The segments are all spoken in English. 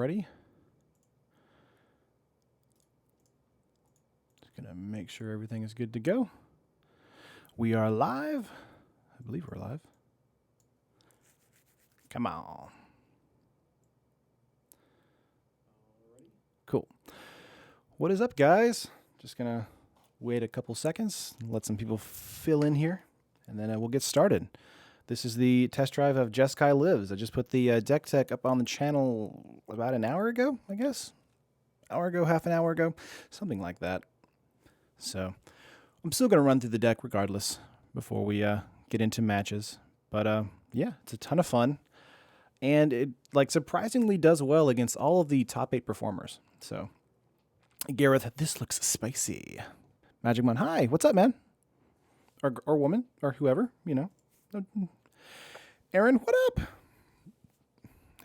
already. Just going to make sure everything is good to go. We are live. I believe we're live. Come on. Cool. What is up, guys? Just going to wait a couple seconds, let some people fill in here, and then we'll get started. This is the test drive of Jeskai Lives. I just put the deck tech up on the channel about an hour ago, I guess. Hour ago, half an hour ago, something like that. So I'm still going to run through the deck regardless before we get into matches. But yeah, it's a ton of fun. And it surprisingly does well against all of the top 8 performers. So Gareth, this looks spicy. Magic Man, hi, what's up, man? Or woman, or whoever, you know. Aaron, what up?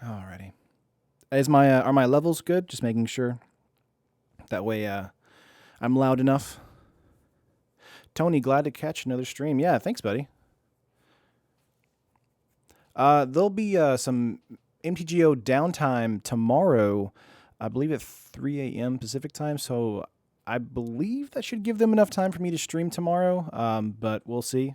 Alrighty. Are my levels good? Just making sure. That way I'm loud enough. Tony, glad to catch another stream. Yeah, thanks, buddy. There'll be some MTGO downtime tomorrow, I believe at 3 a.m. Pacific time, so I believe that should give them enough time for me to stream tomorrow, but we'll see.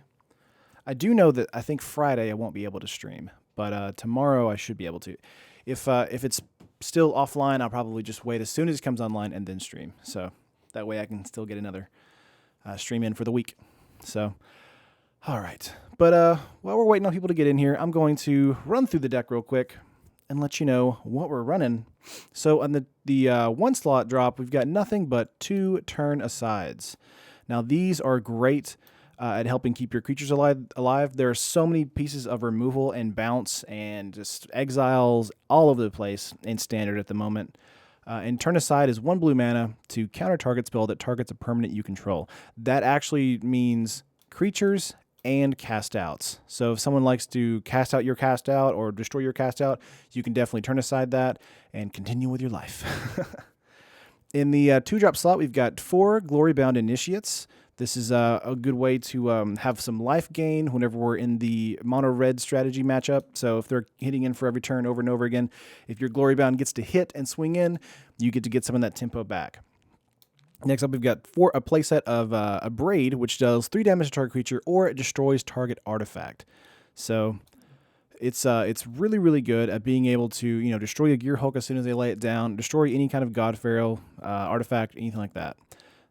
I do know that I think Friday I won't be able to stream, but tomorrow I should be able to. If it's still offline, I'll probably just wait as soon as it comes online and then stream. So that way I can still get another stream in for the week. So, all right. But while we're waiting on people to get in here, I'm going to run through the deck real quick and let you know what we're running. So on the 1 slot drop, we've got nothing but 2 turn asides. Now these are great at helping keep your creatures alive. There are so many pieces of removal and bounce and just exiles all over the place in standard at the moment. And turn aside is 1 blue mana to counter target spell that targets a permanent you control. That actually means creatures and cast outs. So if someone likes to cast out your cast out or destroy your cast out, you can definitely turn aside that and continue with your life. In the 2-drop slot, we've got 4 Glory-Bound Initiates. This is a good way to have some life gain whenever we're in the mono-red strategy matchup. So if they're hitting in for every turn over and over again, if your Glory-Bound gets to hit and swing in, you get to get some of that tempo back. Next up, we've got a playset of Abrade, which does 3 damage to target creature or it destroys target artifact. So it's really, really good at being able to destroy a Gear Hulk as soon as they lay it down, destroy any kind of God Pharaoh artifact, anything like that.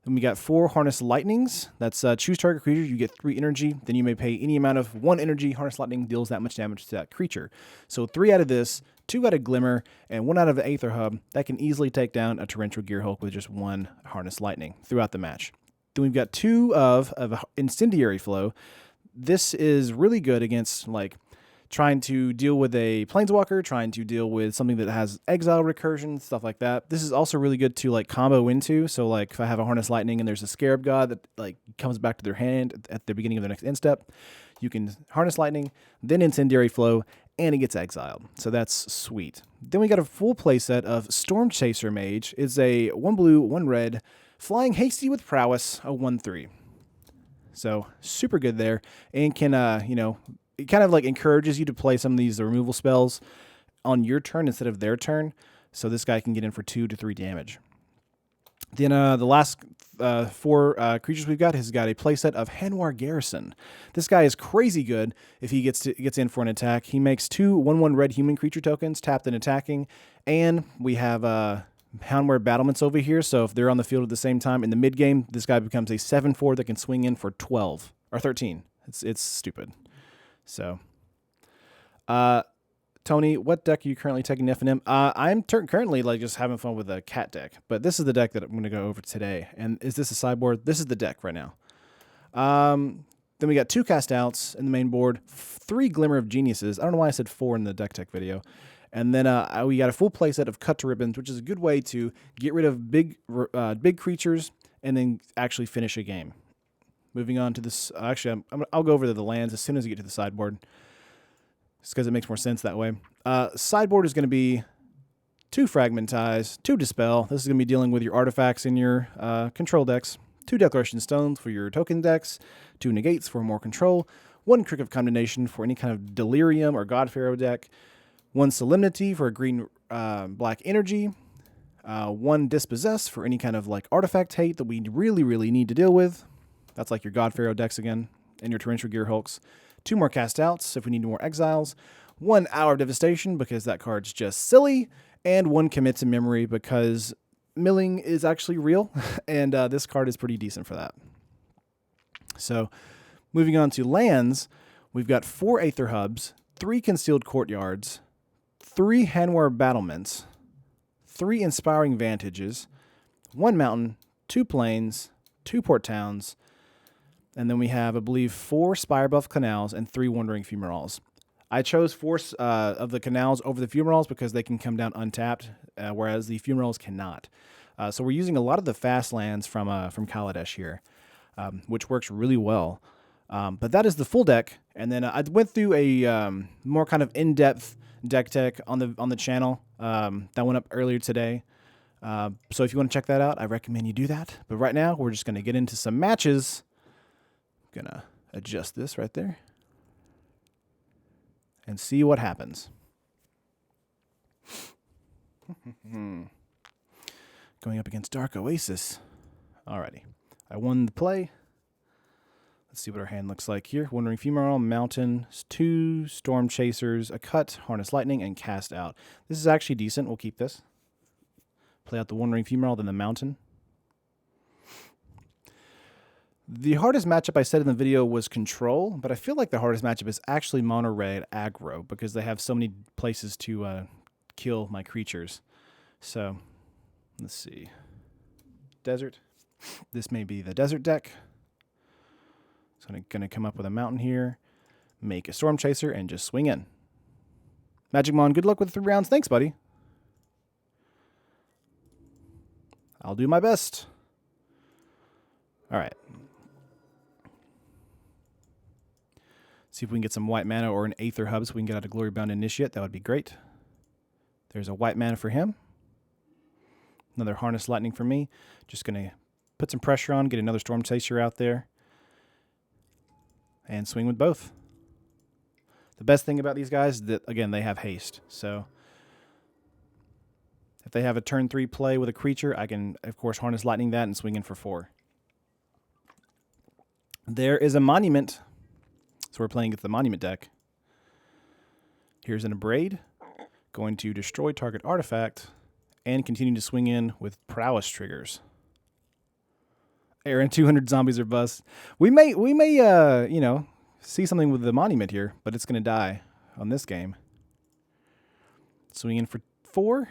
Then we got 4 Harness Lightnings. That's choose target creature, you get 3 energy. Then you may pay any amount of 1 energy. Harness Lightning deals that much damage to that creature. So 3 out of this, 2 out of Glimmer, and 1 out of the Aether Hub. That can easily take down a Torrential Gear Hulk with just 1 Harness Lightning throughout the match. Then we've got 2 of Incendiary Flow. This is really good against trying to deal with a Planeswalker, trying to deal with something that has exile recursion, stuff like that. This is also really good to combo into. So if I have a Harness Lightning and there's a Scarab God that comes back to their hand at the beginning of the next end step, you can Harness Lightning, then Incendiary Flow, and it gets exiled. So that's sweet. Then we got a full playset of Stormchaser Mage. It's a 1 blue, 1 red, flying hasty with prowess, a 1/3. So super good there, and can it kind of encourages you to play some of these removal spells on your turn instead of their turn. So this guy can get in for 2 to 3 damage. Then the last 4 creatures we've got has got a playset of Hanweir Garrison. This guy is crazy good if he gets in for an attack. He makes 2 1/1 red human creature tokens, tapped and attacking. And we have Hanweir Battlements over here. So if they're on the field at the same time in the mid game, this guy becomes a 7/4 that can swing in for 12 or 13. It's stupid. So, Tony, what deck are you currently taking FNM? I'm currently just having fun with a cat deck, but this is the deck that I'm going to go over today. And is this a sideboard? This is the deck right now. Then we got 2 cast outs in the main board, 3 Glimmer of Geniuses. I don't know why I said 4 in the deck tech video. And then we got a full playset of Cut to Ribbons, which is a good way to get rid of big creatures and then actually finish a game. Moving on to this, actually, I'll go over to the lands as soon as we get to the sideboard, just because it makes more sense that way. Sideboard is going to be 2 Fragmentize, 2 Dispel. This is going to be dealing with your artifacts in your control decks. 2 Declaration Stones for your token decks. 2 Negates for more control. 1 Crook of Condemnation for any kind of Delirium or God Pharaoh deck. 1 Solemnity for a green black energy, 1 Dispossess for any kind of like artifact hate that we really need to deal with. That's like your God Pharaoh decks again, and your Torrential Gear Hulks. 2 more cast outs if we need more exiles. 1 Hour of Devastation because that card's just silly, and 1 Commit to Memory because milling is actually real, and this card is pretty decent for that. So, moving on to lands, we've got 4 Aether Hubs, 3 Concealed Courtyards, 3 Hanweir Battlements, 3 Inspiring Vantages, 1 Mountain, 2 Plains, 2 Port Towns, and then we have, I believe, 4 Spirebluff Canals and 3 Wandering Fumaroles. I chose 4 of the Canals over the Fumaroles because they can come down untapped, whereas the Fumaroles cannot. So we're using a lot of the fast lands from Kaladesh here, which works really well. But that is the full deck, and then I went through a more kind of in-depth deck tech on the channel that went up earlier today. So if you want to check that out, I recommend you do that. But right now, we're just going to get into some matches. I'm going to adjust this right there and see what happens. Going up against Dark Oasis. Alrighty. I won the play. Let's see what our hand looks like here. Wandering Fumarole, Mountain, 2 Stormchasers, a cut, Harness Lightning, and Cast Out. This is actually decent. We'll keep this. Play out the Wandering Fumarole, then the Mountain. The hardest matchup I said in the video was Control, but I feel like the hardest matchup is actually Mono Red Aggro because they have so many places to kill my creatures. So, let's see. Desert. This may be the Desert deck. So I'm going to come up with a Mountain here, make a Stormchaser, and just swing in. Magicmon, good luck with 3 rounds. Thanks, buddy. I'll do my best. All right. See if we can get some white mana or an Aether Hub so we can get out a Glorybound Initiate. That would be great. There's a white mana for him. Another Harness Lightning for me. Just going to put some pressure on, get another Stormchaser out there, and swing with both. The best thing about these guys is that, again, they have haste. So if they have a turn 3 play with a creature, I can, of course, Harness Lightning that and swing in for 4. There is a Monument. So we're playing with the Monument deck. Here's an Abrade. Going to destroy target artifact and continue to swing in with prowess triggers. Aaron, 200 zombies are bust. We may, you know, see something with the Monument here, but it's going to die on this game. Swing in for 4.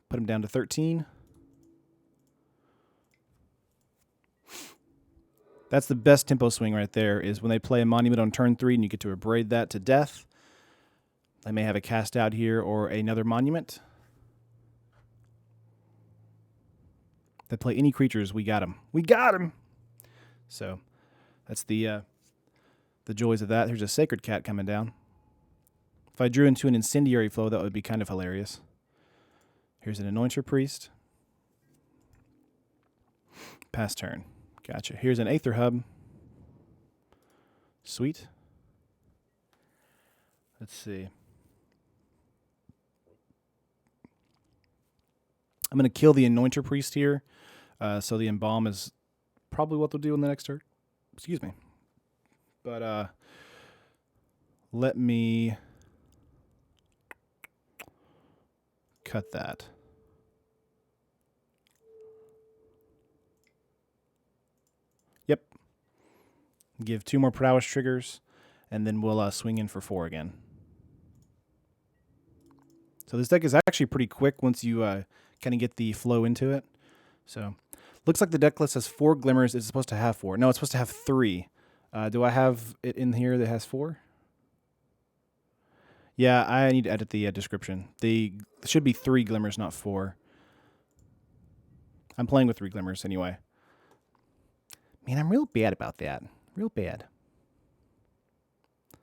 Put him down to 13. That's the best tempo swing right there, is when they play a Monument on turn 3 and you get to Abrade that to death. They may have a Cast Out here or another Monument. If they play any creatures, we got them. We got them! So, that's the joys of that. There's a Sacred Cat coming down. If I drew into an Incendiary Flow, that would be kind of hilarious. Here's an Anointer Priest. Pass turn. Gotcha. Here's an Aether Hub. Sweet. Let's see. I'm going to kill the Anointer Priest here. So the Embalm is probably what they'll do in the next turn. Excuse me. But let me cut that. Yep. Give 2 more prowess triggers, and then we'll swing in for 4 again. So this deck is actually pretty quick once you kind of get the flow into it. So looks like the deck list has 4 Glimmers. It's supposed to have 4. No, it's supposed to have 3. Do I have it in here that has 4? Yeah, I need to edit the description. There should be 3 Glimmers, not 4. I'm playing with 3 Glimmers anyway. Man, I'm real bad about that. Real bad. I'm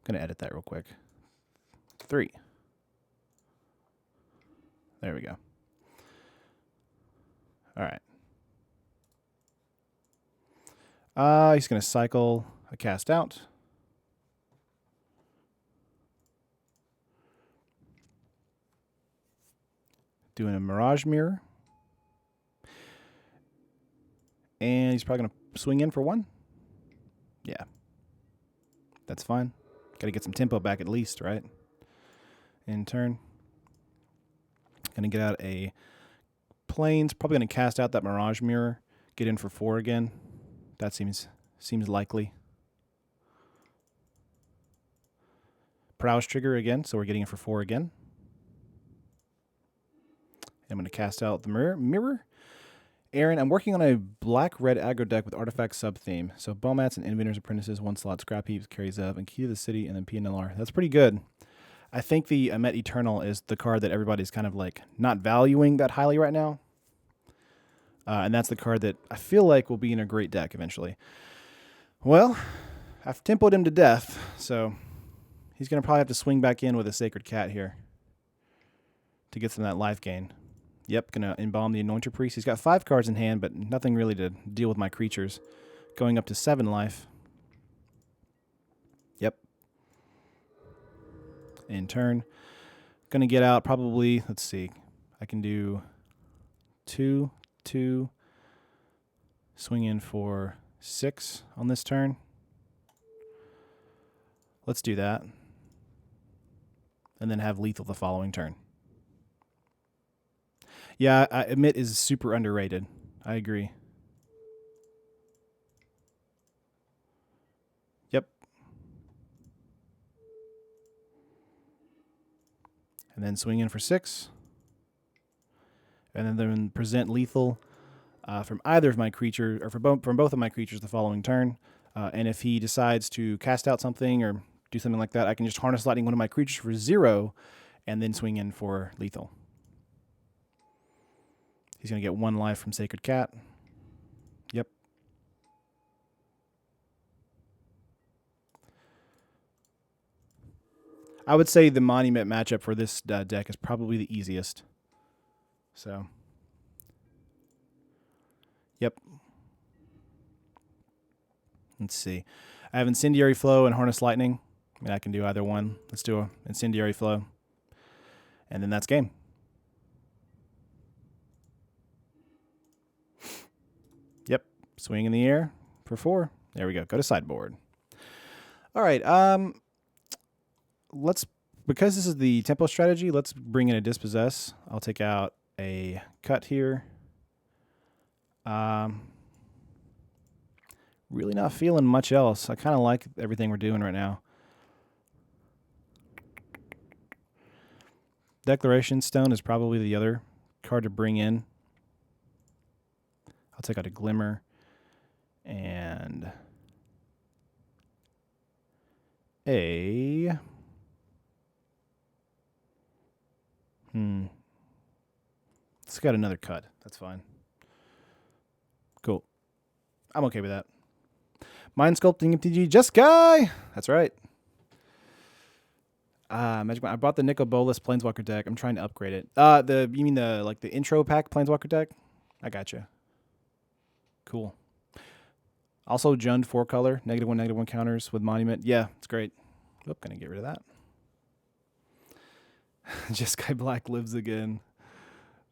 going to edit that real quick. 3. There we go. All right. He's going to cycle a Cast Out. Doing a Mirage Mirror. And he's probably going to swing in for 1. Yeah. That's fine. Got to get some tempo back at least, right? In turn. Going to get out a Plains. Probably going to cast out that Mirage Mirror. Get in for 4 again. That seems likely. Prowess Trigger again, so we're getting in for 4 again. I'm going to cast out the mirror. Aaron, I'm working on a black-red aggro deck with Artifact sub-theme. So Bowmats and Inventor's Apprentices, 1 slot, Scrap Heaps, Carries Up, and Key to the City, and then PNLR. That's pretty good. I think the Amet Eternal is the card that everybody's kind of like not valuing that highly right now. And that's the card that I feel like will be in a great deck eventually. Well, I've tempoed him to death, so he's going to probably have to swing back in with a Sacred Cat here to get some of that life gain. Yep, going to embalm the Anointer Priest. He's got 5 cards in hand, but nothing really to deal with my creatures. Going up to 7 life. Yep. In turn. Going to get out probably, let's see, I can do 2, 2, swing in for 6 on this turn. Let's do that. And then have lethal the following turn. Yeah, I admit is super underrated. I agree. Yep. And then swing in for 6. And then present lethal from either of my creatures, or from both of my creatures the following turn. And if he decides to cast out something or do something like that, I can just Harness Lightning one of my creatures for 0 and then swing in for lethal. He's going to get 1 life from Sacred Cat. Yep. I would say the Monument matchup for this deck is probably the easiest. So, yep. Let's see. I have Incendiary Flow and Harness Lightning. I mean, I can do either one. Let's do an Incendiary Flow. And then that's game. Yep. Swing in the air for 4. There we go. Go to sideboard. All right. Because this is the tempo strategy, let's bring in a Dispossess. I'll take out a cut here. Really not feeling much else. I kind of like everything we're doing right now. Declaration Stone is probably the other card to bring in. I'll take out a Glimmer and a it's got another cut. That's fine. Cool. I'm okay with that. Mind Sculpting MTG Jeskai. That's right. Magic. I bought the Nicol Bolas Planeswalker deck. I'm trying to upgrade it. You mean the intro pack Planeswalker deck? I gotcha. Cool. Also, Jund 4-color, -1/-1 counters with Monument. Yeah, it's great. Oop, gonna get rid of that. Jeskai Black lives again.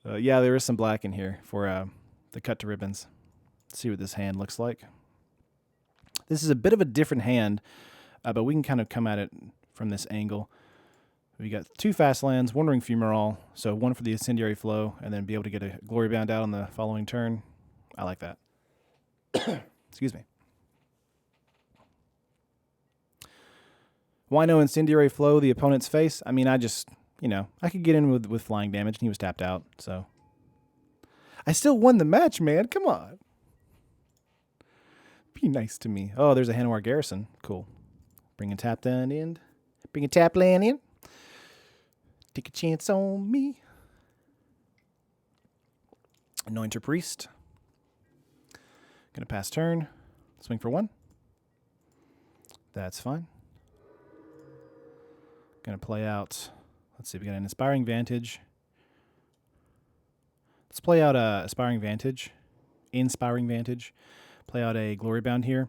Yeah, there is some black in here for the cut to ribbons. Let's see what this hand looks like. This is a bit of a different hand, but we can kind of come at it from this angle. We got 2 fast lands, Wandering Fumarole, so 1 for the Incendiary Flow, and then be able to get a Glory Bound out on the following turn. I like that. Excuse me. Why no Incendiary Flow the opponent's face? I mean, I just, I could get in with flying damage, and he was tapped out, so. I still won the match, man. Come on. Be nice to me. Oh, there's a Hanweir Garrison. Cool. Bring a tap land in. Bring a tap land in. Take a chance on me. Anointer Priest. Gonna pass turn. Swing for 1. That's fine. Gonna play out. Let's see, we got an Inspiring Vantage. Let's play out a Inspiring Vantage. Play out a Glory Bound here.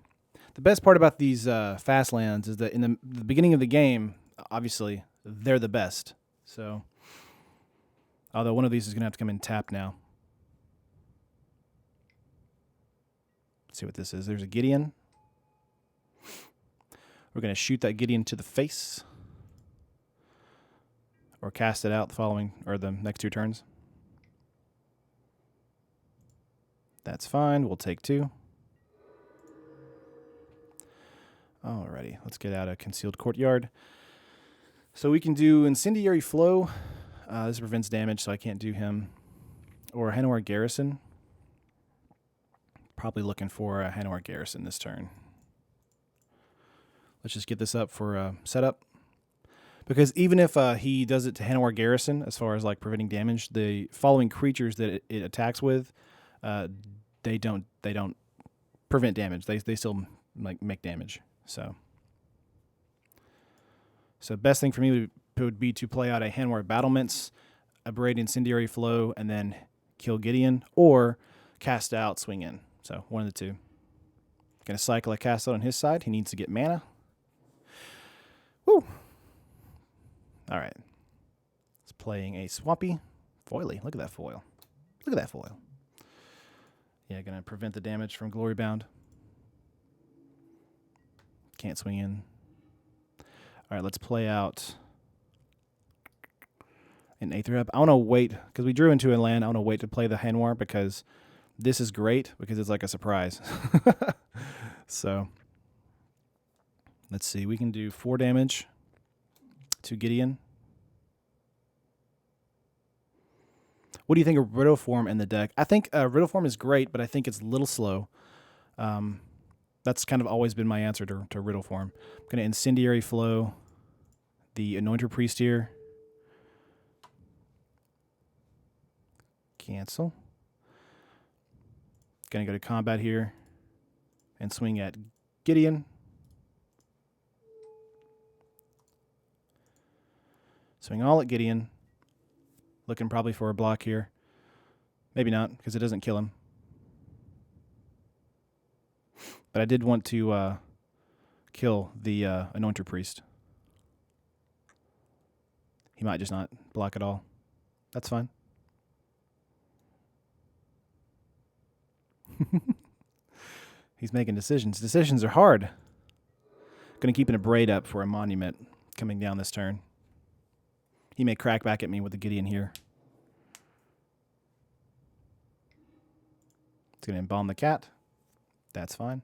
The best part about these fast lands is that in the beginning of the game, obviously, they're the best. So Although one of these is going to have to come in tapped now. Let's see what this is. There's a Gideon. We're going to shoot that Gideon to the face. Or cast it out the following, or the next 2 turns. That's fine. We'll take 2. Alrighty, let's get out of Concealed Courtyard. So we can do Incendiary Flow. This prevents damage, so I can't do him. Or Hanweir Garrison. Probably looking for a Hanweir Garrison this turn. Let's just get this up for setup. Because even if he does it to Hanweir Garrison, as far as like preventing damage, the following creatures that it attacks with, they don't prevent damage. They still like make damage. So best thing for me would be to play out a Hanweir Battlements, Abrade Incendiary Flow, and then kill Gideon, or cast out, swing in. So one of the two. Going to cycle a cast out on his side. He needs to get mana. Woo! All right. It's playing a Swampy Foily. Look at that foil. Look at that foil. Yeah, going to prevent the damage from Glory Bound. Can't swing in. All right, let's play out an Aether Hub. I want to wait, because we drew into a land. I want to wait to play the Hanweir, because this is great, because it's like a surprise. So, let's see. We can do 4 damage to Gideon. What do you think of Riddle Form in the deck? I think Riddle Form is great, but I think it's a little slow. That's kind of always been my answer to Riddle Form. I'm going to Incendiary Flow the Anointer Priest here. Cancel. Going to go to combat here and swing at Gideon. Swing all at Gideon. Looking probably for a block here. Maybe not, because it doesn't kill him. But I did want to kill the Anointer Priest. He might just not block at all. That's fine. He's making decisions. Decisions are hard. Going to keep an Abrade up for a Monument coming down this turn. He may crack back at me with the Gideon here. It's going to Embalm the Cat. That's fine.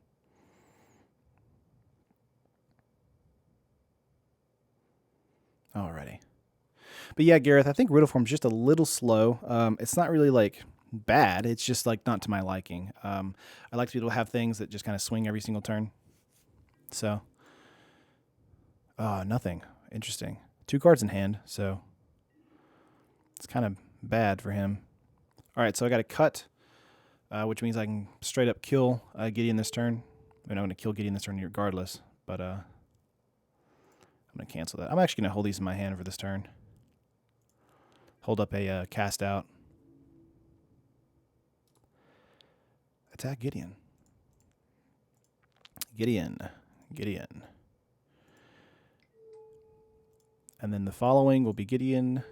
Alrighty. But yeah, Gareth, I think Riddle Form's just a little slow. It's not really like bad. It's just like not to my liking. I like to be able to have things that just kind of swing every single turn. So, nothing. Interesting. 2 cards in hand, so it's kind of bad for him. All right, so I got to cut, which means I can straight up kill Gideon this turn. I mean, I'm going to kill Gideon this turn regardless, but I'm going to cancel that. I'm actually going to hold these in my hand for this turn. Hold up a cast out. Attack Gideon. Gideon. And then the following will be Gideon.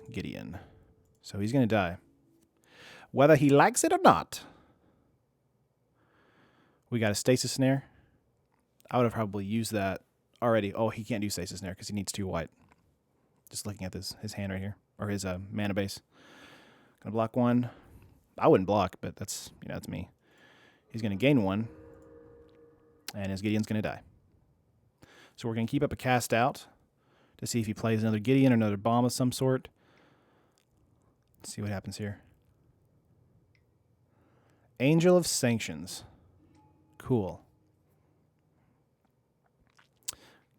So he's going to die. Whether he likes it or not. We got a Stasis Snare. I would have probably used that already. Oh, he can't do Stasis Snare because he needs 2 white. Just looking at his hand right here. Or his mana base. Going to block 1. I wouldn't block, but that's me. He's going to gain 1. And his Gideon's going to die. So we're going to keep up a cast out to see if he plays another Gideon or another bomb of some sort. Let's see what happens here. Angel of Sanctions. Cool.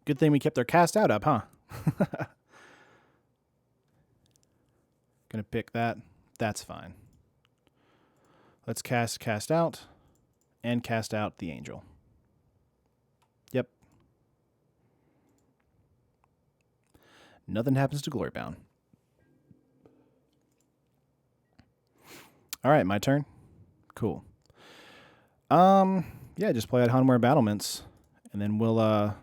Good thing we kept our cast out up, huh? Gonna pick that. That's fine. Let's cast out and cast out the Angel. Yep. Nothing happens to Glorybound. All right, my turn. Cool. Yeah, just play out Hanweir Battlements, and then we'll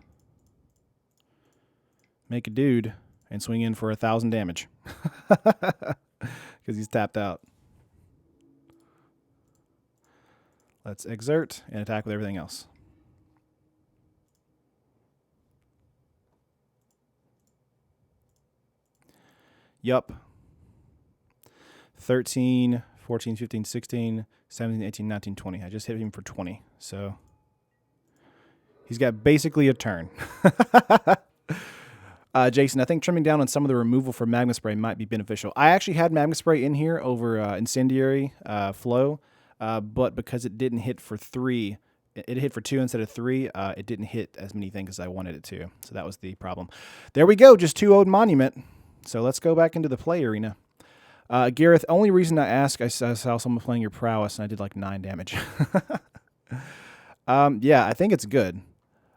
make a dude and swing in for 1,000 damage. because he's tapped out. Let's exert and attack with everything else. Yup. 13, 14, 15, 16, 17, 18, 19, 20. I just hit him for 20. So he's got basically a turn. Jason, I think trimming down on some of the removal for Magma Spray might be beneficial. I actually had Magma Spray in here over Incendiary Flow, but because it didn't hit for 3, it hit for 2 instead of 3, it didn't hit as many things as I wanted it to. So that was the problem. There we go, just 2-0 Monument. So let's go back into the play arena. Gareth, only reason I ask, I saw someone playing your prowess, and I did like 9 damage. Yeah, I think it's good.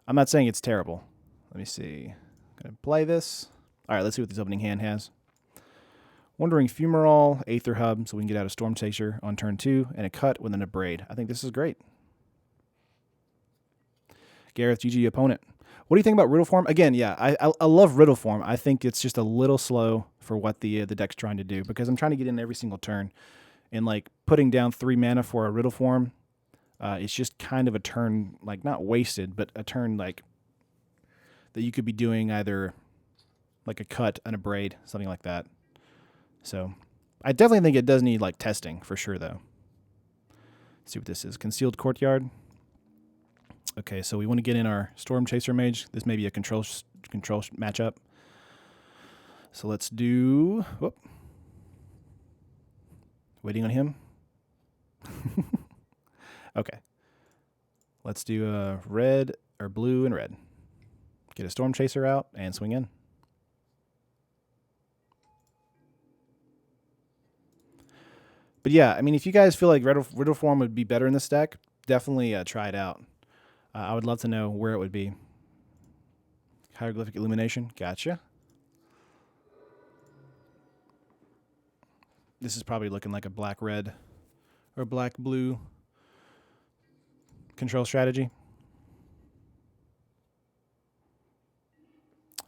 I'm not saying it's terrible. Let me see. Gonna play this. All right, let's see what this opening hand has. Wandering Fumarole, Aether Hub, so we can get out a Stormchaser on turn 2, and a cut with an Abrade. I think this is great. Gareth, GG opponent. What do you think about Riddle Form? Again, yeah, I love Riddle Form. I think it's just a little slow for what the deck's trying to do, because I'm trying to get in every single turn, and like putting down 3 mana for a Riddle Form, it's just kind of a turn, like not wasted, but a turn like that you could be doing either like a cut, an Abrade, something like that. So I definitely think it does need like testing for sure, though. Let's see what this is. Concealed Courtyard. Okay, so we want to get in our Stormchaser Mage. This may be a control matchup. So let's do... Whoop. Waiting on him. Okay. Let's do red or blue and red. Get a Stormchaser out and swing in. But yeah, I mean, if you guys feel like Riddle Form would be better in this deck, definitely try it out. I would love to know where it would be. Hieroglyphic Illumination. Gotcha. This is probably looking like a black-red or black-blue control strategy.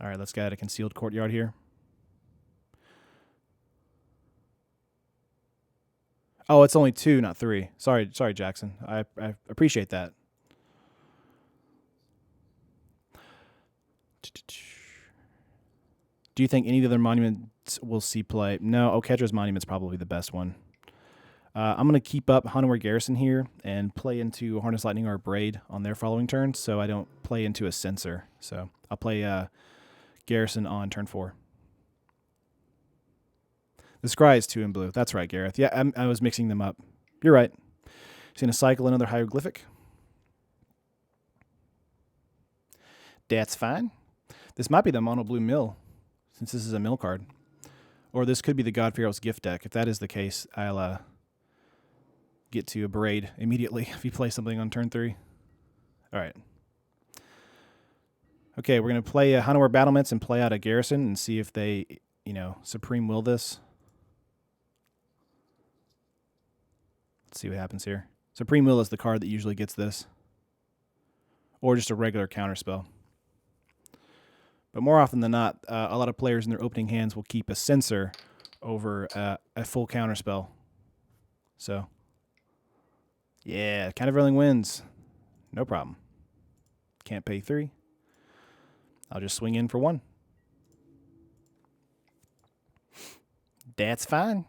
All right, let's get a Concealed Courtyard here. Oh, it's only 2, not 3. Sorry, Jackson. I appreciate that. Do you think any of the other monuments will see play? No, Okedra's Monument's probably the best one. I'm going to keep up Hanweir Garrison here and play into Harness Lightning or Abrade on their following turn, so I don't play into a Censor. So I'll play Garrison on turn 4. The Scry is 2 in blue. That's right, Gareth. Yeah, I was mixing them up. You're right. He's going to cycle another Hieroglyphic. That's fine. This might be the mono blue mill, since this is a mill card. Or this could be the God Pharaoh's gift deck. If that is the case, I'll get to Abrade immediately if you play something on turn 3. All right. Okay, we're going to play Hanweir Battlements and play out a Garrison and see if they, Supreme Will this. Let's see what happens here. Supreme Will is the card that usually gets this. Or just a regular counterspell. But more often than not, a lot of players in their opening hands will keep a Censor over a full counterspell. So, yeah, Countervailing Winds. No problem. Can't pay 3. I'll just swing in for 1. That's fine.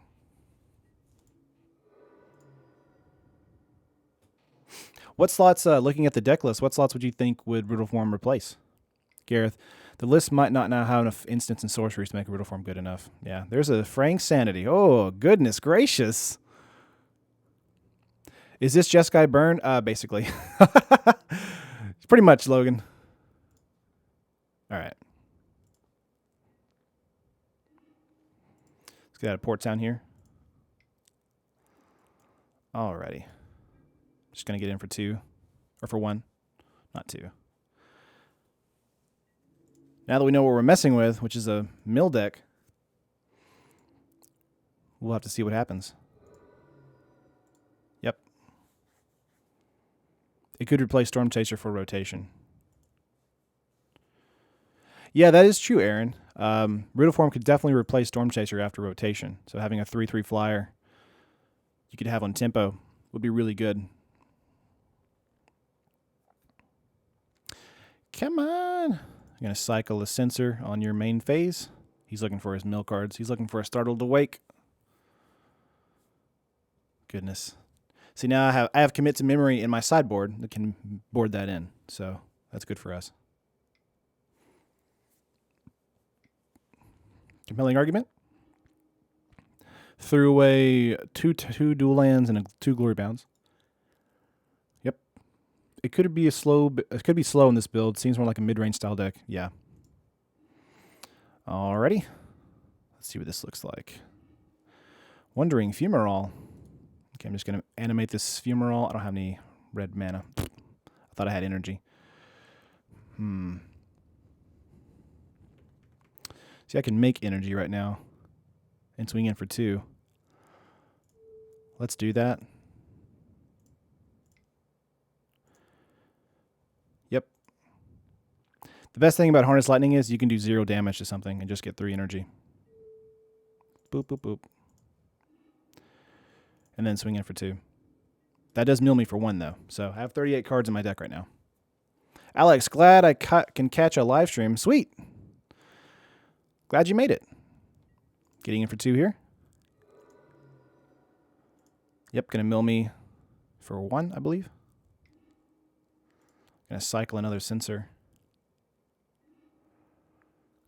What slots, looking at the deck list, what slots would you think would Riddle Form replace? Gareth, the list might not now have enough instants and sorceries to make a Riddle Form good enough. Yeah, there's a Fraying Sanity. Oh, goodness gracious. Is this Jeskai burn? Basically. Pretty much, Logan. All right. Let's get out of Port Town here. Alrighty. Just going to get in for 2. Or for 1. Not 2. Now that we know what we're messing with, which is a mill deck, we'll have to see what happens. Yep. It could replace Stormchaser for rotation. Yeah, that is true, Aaron. Riddleform could definitely replace Stormchaser after rotation. So having a 3/3 flyer you could have on tempo would be really good. Come on. I'm going to cycle a Censor on your main phase. He's looking for his mill cards. He's looking for a Startled Awake. Goodness. See, now I have Commit to Memory in my sideboard that can board that in. So that's good for us. Compelling argument. Threw away two dual lands and 2 Glory Bounds. Yep. It could be slow in this build. Seems more like a mid-range style deck. Yeah. Alrighty. Let's see what this looks like. Wandering Fumarole. Okay, I'm just going to animate this Fumarole. I don't have any red mana. I thought I had energy. See, I can make energy right now and swing in for 2. Let's do that. Yep. The best thing about Harness Lightning is you can do 0 damage to something and just get 3 energy. Boop, boop, boop. And then swing in for 2. That does mill me for 1, though. So I have 38 cards in my deck right now. Alex, glad I can catch a live stream. Sweet. Glad you made it. Getting in for 2 here. Yep, going to mill me for 1, I believe. Going to cycle another Censor.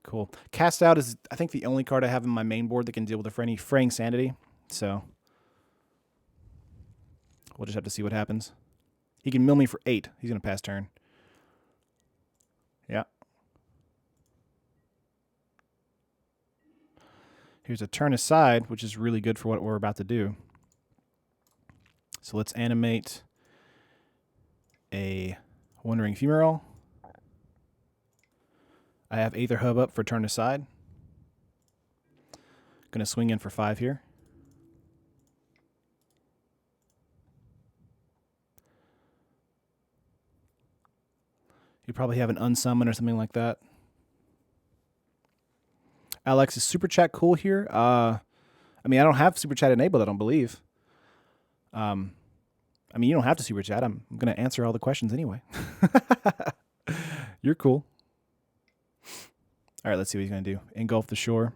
Cool. Cast Out is, I think, the only card I have in my main board that can deal with a Fraying Sanity. So we'll just have to see what happens. He can mill me for 8. He's going to pass turn. Yeah. Here's a turn aside, which is really good for what we're about to do. So let's animate a Wandering Fumarole. I have Aether Hub up for turn aside. Going to swing in for 5 here. You probably have an unsummon or something like that. Alex, is Super Chat cool here? I mean, I don't have Super Chat enabled, I don't believe. I mean, you don't have to Super Chat. I'm going to answer all the questions anyway. You're cool. All right, let's see what he's going to do. Engulf the Shore.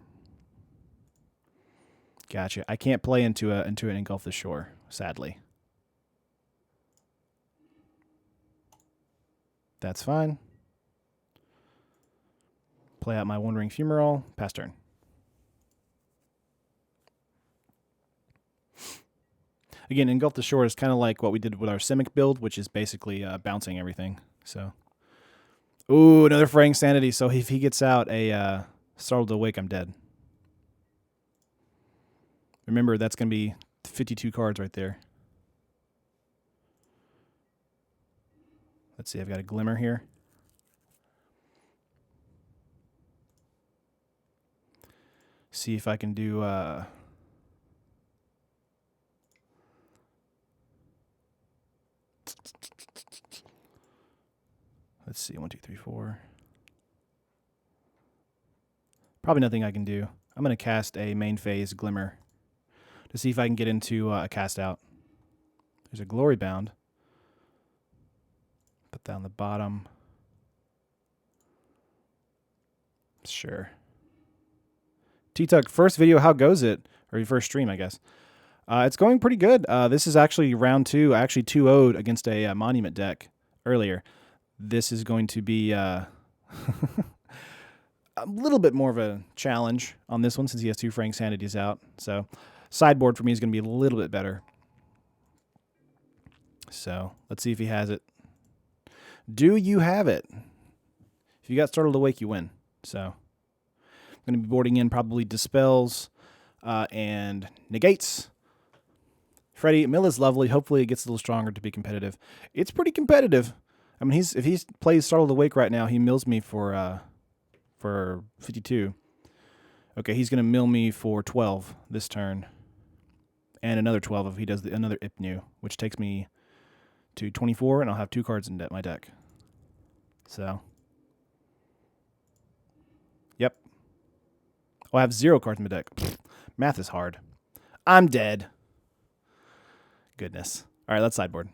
Gotcha. I can't play into an Engulf the Shore, sadly. That's fine. Play out my Wandering Fumarole. Pass turn. Again, Engulf the Shore is kind of like what we did with our Simic build, which is basically bouncing everything. So, ooh, another Fraying Sanity. So if he gets out a Startled Awake, I'm dead. Remember, that's going to be 52 cards right there. Let's see, I've got a Glimmer here. See if I can do... Let's see, 1, 2, 3, 4. Probably nothing I can do. I'm going to cast a main phase Glimmer to see if I can get into a cast out. There's a Glory Bound. Put that on the bottom. Sure. T-Tuck, first video, how goes it? Or your first stream, I guess. It's going pretty good. This is actually round 2. I actually 2-0'd against a Monument deck earlier. This is going to be a little bit more of a challenge on this one since he has 2 Fraying Sanities out. So sideboard for me is going to be a little bit better. So let's see if he has it. Do you have it? If you got Startled Awake, you win. So I'm going to be boarding in probably Dispels and Negates. Freddy, mill is lovely. Hopefully it gets a little stronger to be competitive. It's pretty competitive. I mean, if he plays Startled Awake right now, he mills me for 52. Okay, he's going to mill me for 12 this turn. And another 12 if he does another Ipnu, which takes me to 24, and I'll have 2 cards in my deck. So, yep. Oh, I have 0 cards in my deck. Pfft, math is hard. I'm dead. Goodness. All right, let's sideboard.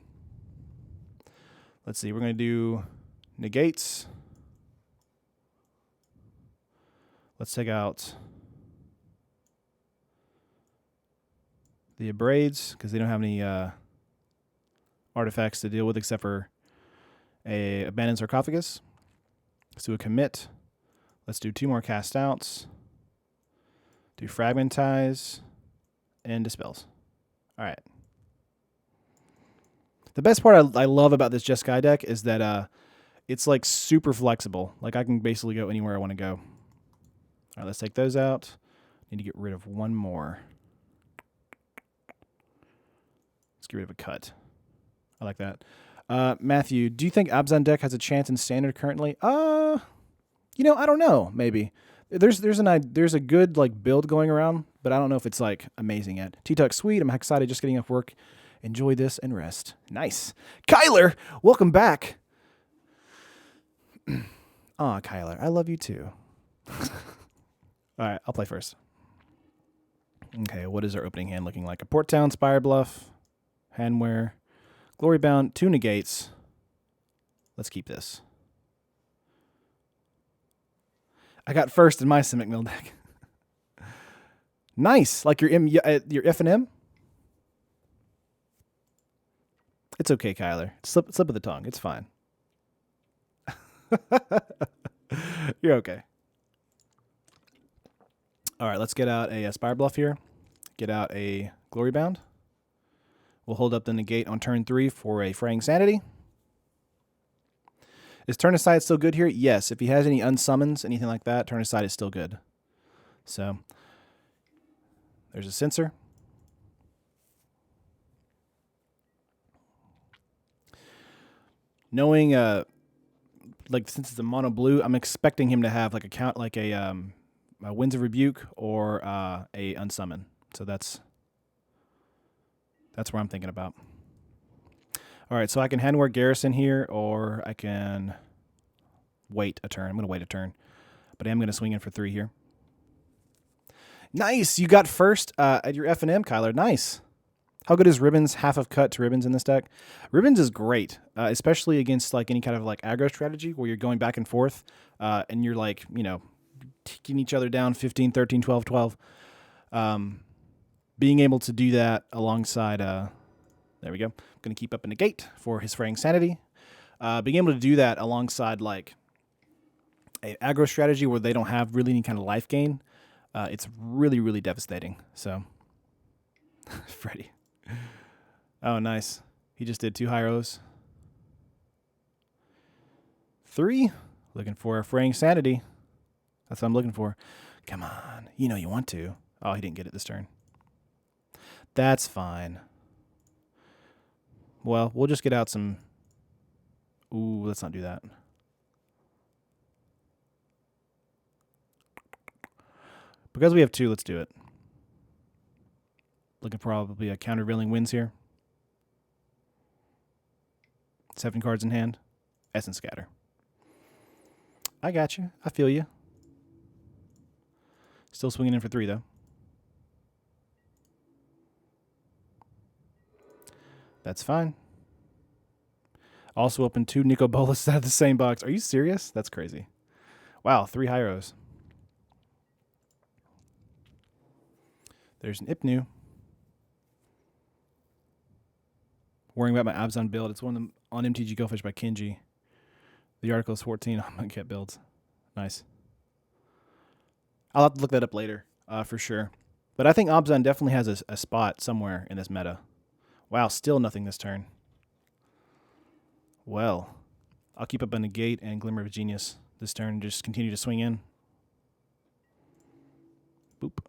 Let's see. We're going to do negates. Let's take out the Abrades because they don't have any artifacts to deal with except for a Abandoned Sarcophagus. Let's do a commit. Let's do 2 more cast outs. Do fragmentize and dispels. All right. The best part I love about this Jeskai deck is that it's like super flexible. Like I can basically go anywhere I want to go. All right, let's take those out. Need to get rid of 1 more. Let's get rid of a cut. I like that. Matthew, do you think Abzan deck has a chance in Standard currently? You know, I don't know. Maybe there's a good like build going around, but I don't know if it's like amazing yet. T-Tuck, sweet. I'm excited. Just getting off work. Enjoy this and rest. Nice. Kyler, welcome back. Aw, Kyler, I love you too. All right, I'll play first. Okay, what is our opening hand looking like? A Port Town, Spirebluff, Hanweir, Glorybound, 2 negates. Let's keep this. I got first in my Simic Mill deck. Nice. Like your F and M? It's okay, Kyler. Slip of the tongue. It's fine. You're okay. All right, let's get out a Spirebluff here. Get out a Glorybound. We'll hold up the negate on turn 3 for a Fraying Sanity. Is Turn Aside still good here? Yes. If he has any unsummons, anything like that, Turn Aside is still good. So, there's a Censor. Knowing, like since it's a mono blue, I'm expecting him to have like a Winds of Rebuke or a unsummon. So that's where I'm thinking about. All right, so I can Hanweir Garrison here, or I can wait a turn. I'm going to wait a turn, but I am going to swing in for 3 here. Nice, you got first at your F&M, Kyler. Nice. How good is Ribbons? Half of cut to Ribbons in this deck. Ribbons is great, especially against like any kind of like aggro strategy where you're going back and forth, and you're like, you know, taking each other down 15, 13, 12, 12. Being able to do that alongside, there we go. I'm going to keep up a negate for his Fraying Sanity. Being able to do that alongside like a aggro strategy where they don't have really any kind of life gain, it's really, really devastating. So, Freddie. Oh, nice. He just did 2 Hyros. 3. Looking for a Fraying Sanity. That's what I'm looking for. Come on. You know you want to. Oh, he didn't get it this turn. That's fine. Well, we'll just get out some... Ooh, let's not do that. Because we have 2, let's do it. Looking for probably a countervailing winds here. 7 cards in hand. Essence Scatter. I got you. I feel you. Still swinging in for 3, though. That's fine. Also opened 2 Nico Bolas out of the same box. Are you serious? That's crazy. Wow, 3 Hyros. There's an Ipnu. Worrying about my Abzan build. It's one of them on MTG Go Fish by Kenji. The article is 14 on my kit builds. Nice. I'll have to look that up later, for sure. But I think Abzan definitely has a spot somewhere in this meta. Wow, still nothing this turn. Well, I'll keep up a Negate and Glimmer of Genius this turn. Just continue to swing in. Boop.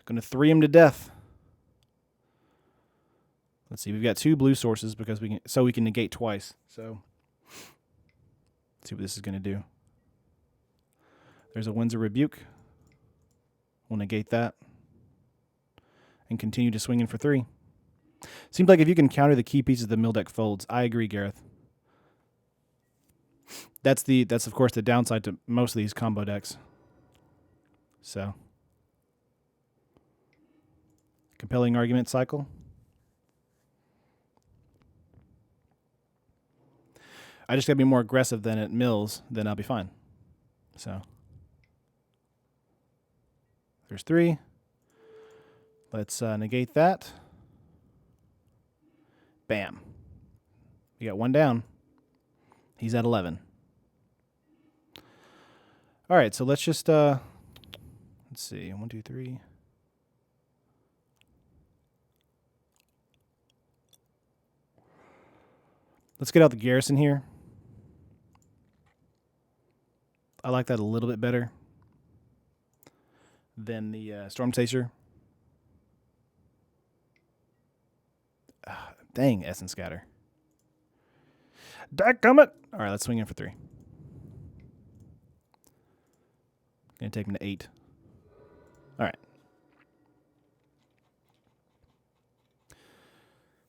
Gonna 3 him to death. Let's see, we've got 2 blue sources because we can negate twice. So let's see what this is gonna do. There's a Winds of Rebuke. We'll negate that. And continue to swing in for 3. Seems like if you can counter the key pieces, the mill deck folds. I agree, Gareth. That's of course the downside to most of these combo decks. So, compelling argument cycle. I just got to be more aggressive than at mills, then I'll be fine. So, there's 3. Let's negate that. Bam. We got 1 down. He's at 11. All right, so let's just, let's see, 1, 2, 3. Let's get out the Garrison here. I like that a little bit better than the Stormchaser. Dang, Essence Scatter. Dadgummit! All right, let's swing in for 3. Gonna take him to 8. All right.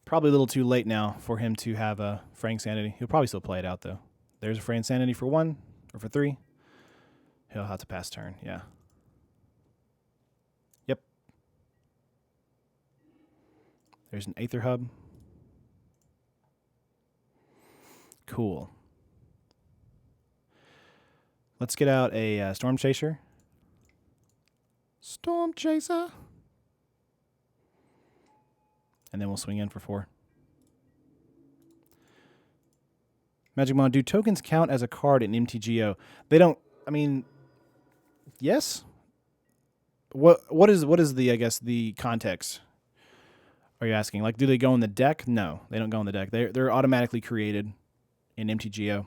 Probably a little too late now for him to have a Fraying Sanity. He'll probably still play it out, though. There's a Fraying Sanity for 1 or for 3. He'll have to pass turn, yeah. Yep. There's an Aether Hub. Cool. Let's get out a Stormchaser. Stormchaser. And then we'll swing in for 4. Magic Mod, do tokens count as a card in MTGO? They don't, I mean, yes? What is the, I guess, the context? Are you asking? Like, do they go in the deck? No, they don't go in the deck. They're automatically created in MTGO.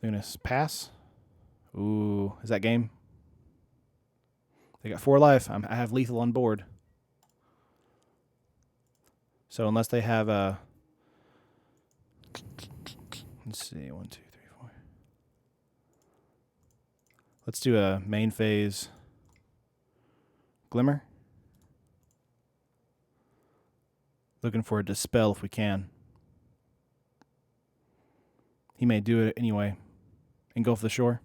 They're going to pass. Ooh, is that game? They got 4 life. I have lethal on board. So unless they have a... Let's see, 1, 2, 3, 4. Let's do a main phase Glimmer. Looking for a Dispel if we can. He may do it anyway. Engulf the Shore.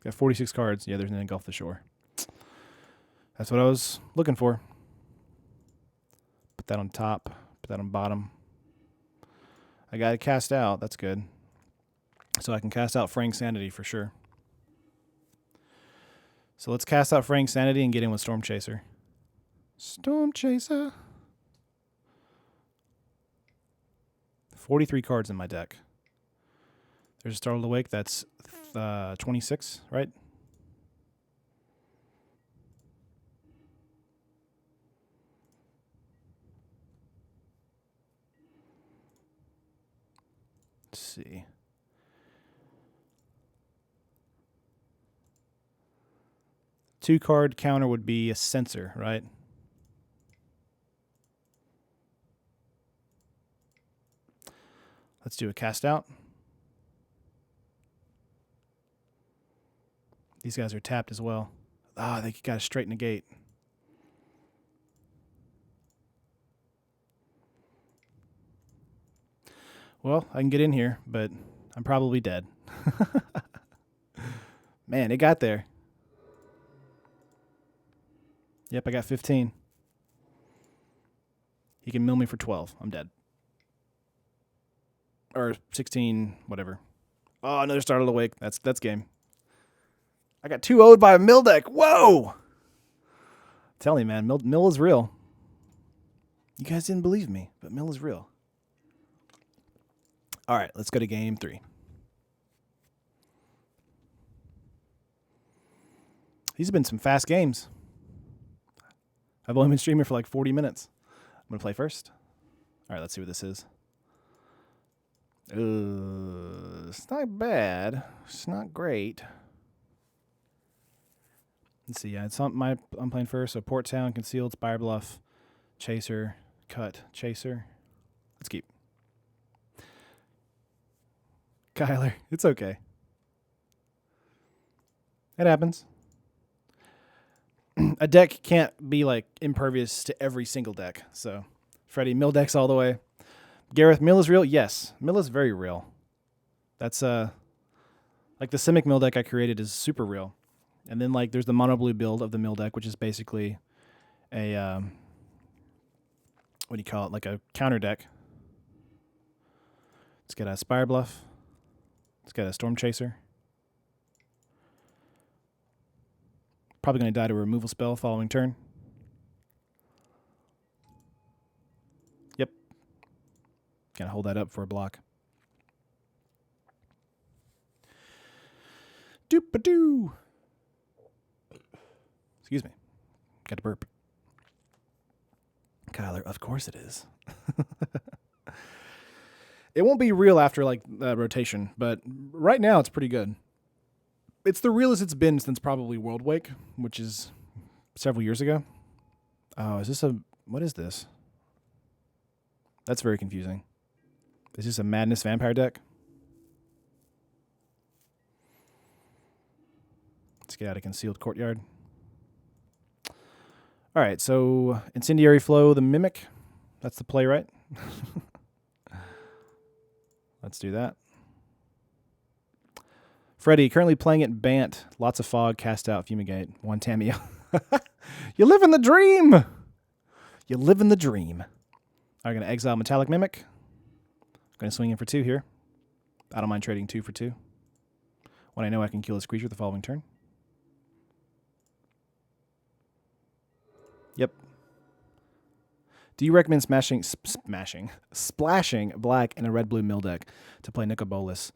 Got 46 cards. Yeah, there's an Engulf the Shore. That's what I was looking for. Put that on top. Put that on bottom. I got it cast out. That's good. So I can cast out Fraying Sanity for sure. So let's cast out Fraying Sanity and get in with Stormchaser. Stormchaser. 43 cards in my deck. There's a Startled Awake. That's 26, right? Let's see. Two card counter would be a Censor, right? Let's do a cast out. These guys are tapped as well. Ah, they got a straight negate. Well, I can get in here, but I'm probably dead. Man, it got there. Yep, I got 15. He can mill me for 12. I'm dead. Or 16, whatever. Oh, another Startled Awake. That's game. I got 2-0'd by a mill deck. Whoa! Tell you, man, mill is real. You guys didn't believe me, but mill is real. All right, let's go to game 3. These have been some fast games. I've only been streaming for like 40 minutes. I'm going to play first. All right, let's see what this is. It's not bad. It's not great. Let's see. Yeah, I'm playing first. So Port Town, Concealed, Spirebluff, Chaser, Cut, Chaser. Let's keep. Kyler, it's okay. It happens. A deck can't be like impervious to every single deck. So, Freddie, mill decks all the way. Gareth, mill is real? Yes. Mill is very real. That's like the Simic mill deck I created is super real. And then like there's the mono blue build of the mill deck, which is basically a what do you call it? Like a counter deck. It's got a Spirebluff. It's got a Stormchaser. Probably going to die to a removal spell following turn. Yep. Gonna hold that up for a block. Doop-a-doo. Excuse me. Got to burp. Kyler, of course it is. It won't be real after like rotation, but right now it's pretty good. It's the realest it's been since probably World Wake, which is several years ago. Oh, is this a... What is this? That's very confusing. Is this a Madness Vampire deck? Let's get out of Concealed Courtyard. All right, so Incendiary Flow, the Mimic. That's the play, right? Let's do that. Freddy, currently playing at Bant. Lots of fog, cast out, fumigate. One Tameo. You live in the dream! You live in the dream. I'm going to exile Metallic Mimic. Going to swing in for 2 here. I don't mind trading 2 for 2. When I know I can kill this creature the following turn. Yep. Do you recommend splashing black in a red-blue mill deck to play Nicobolus?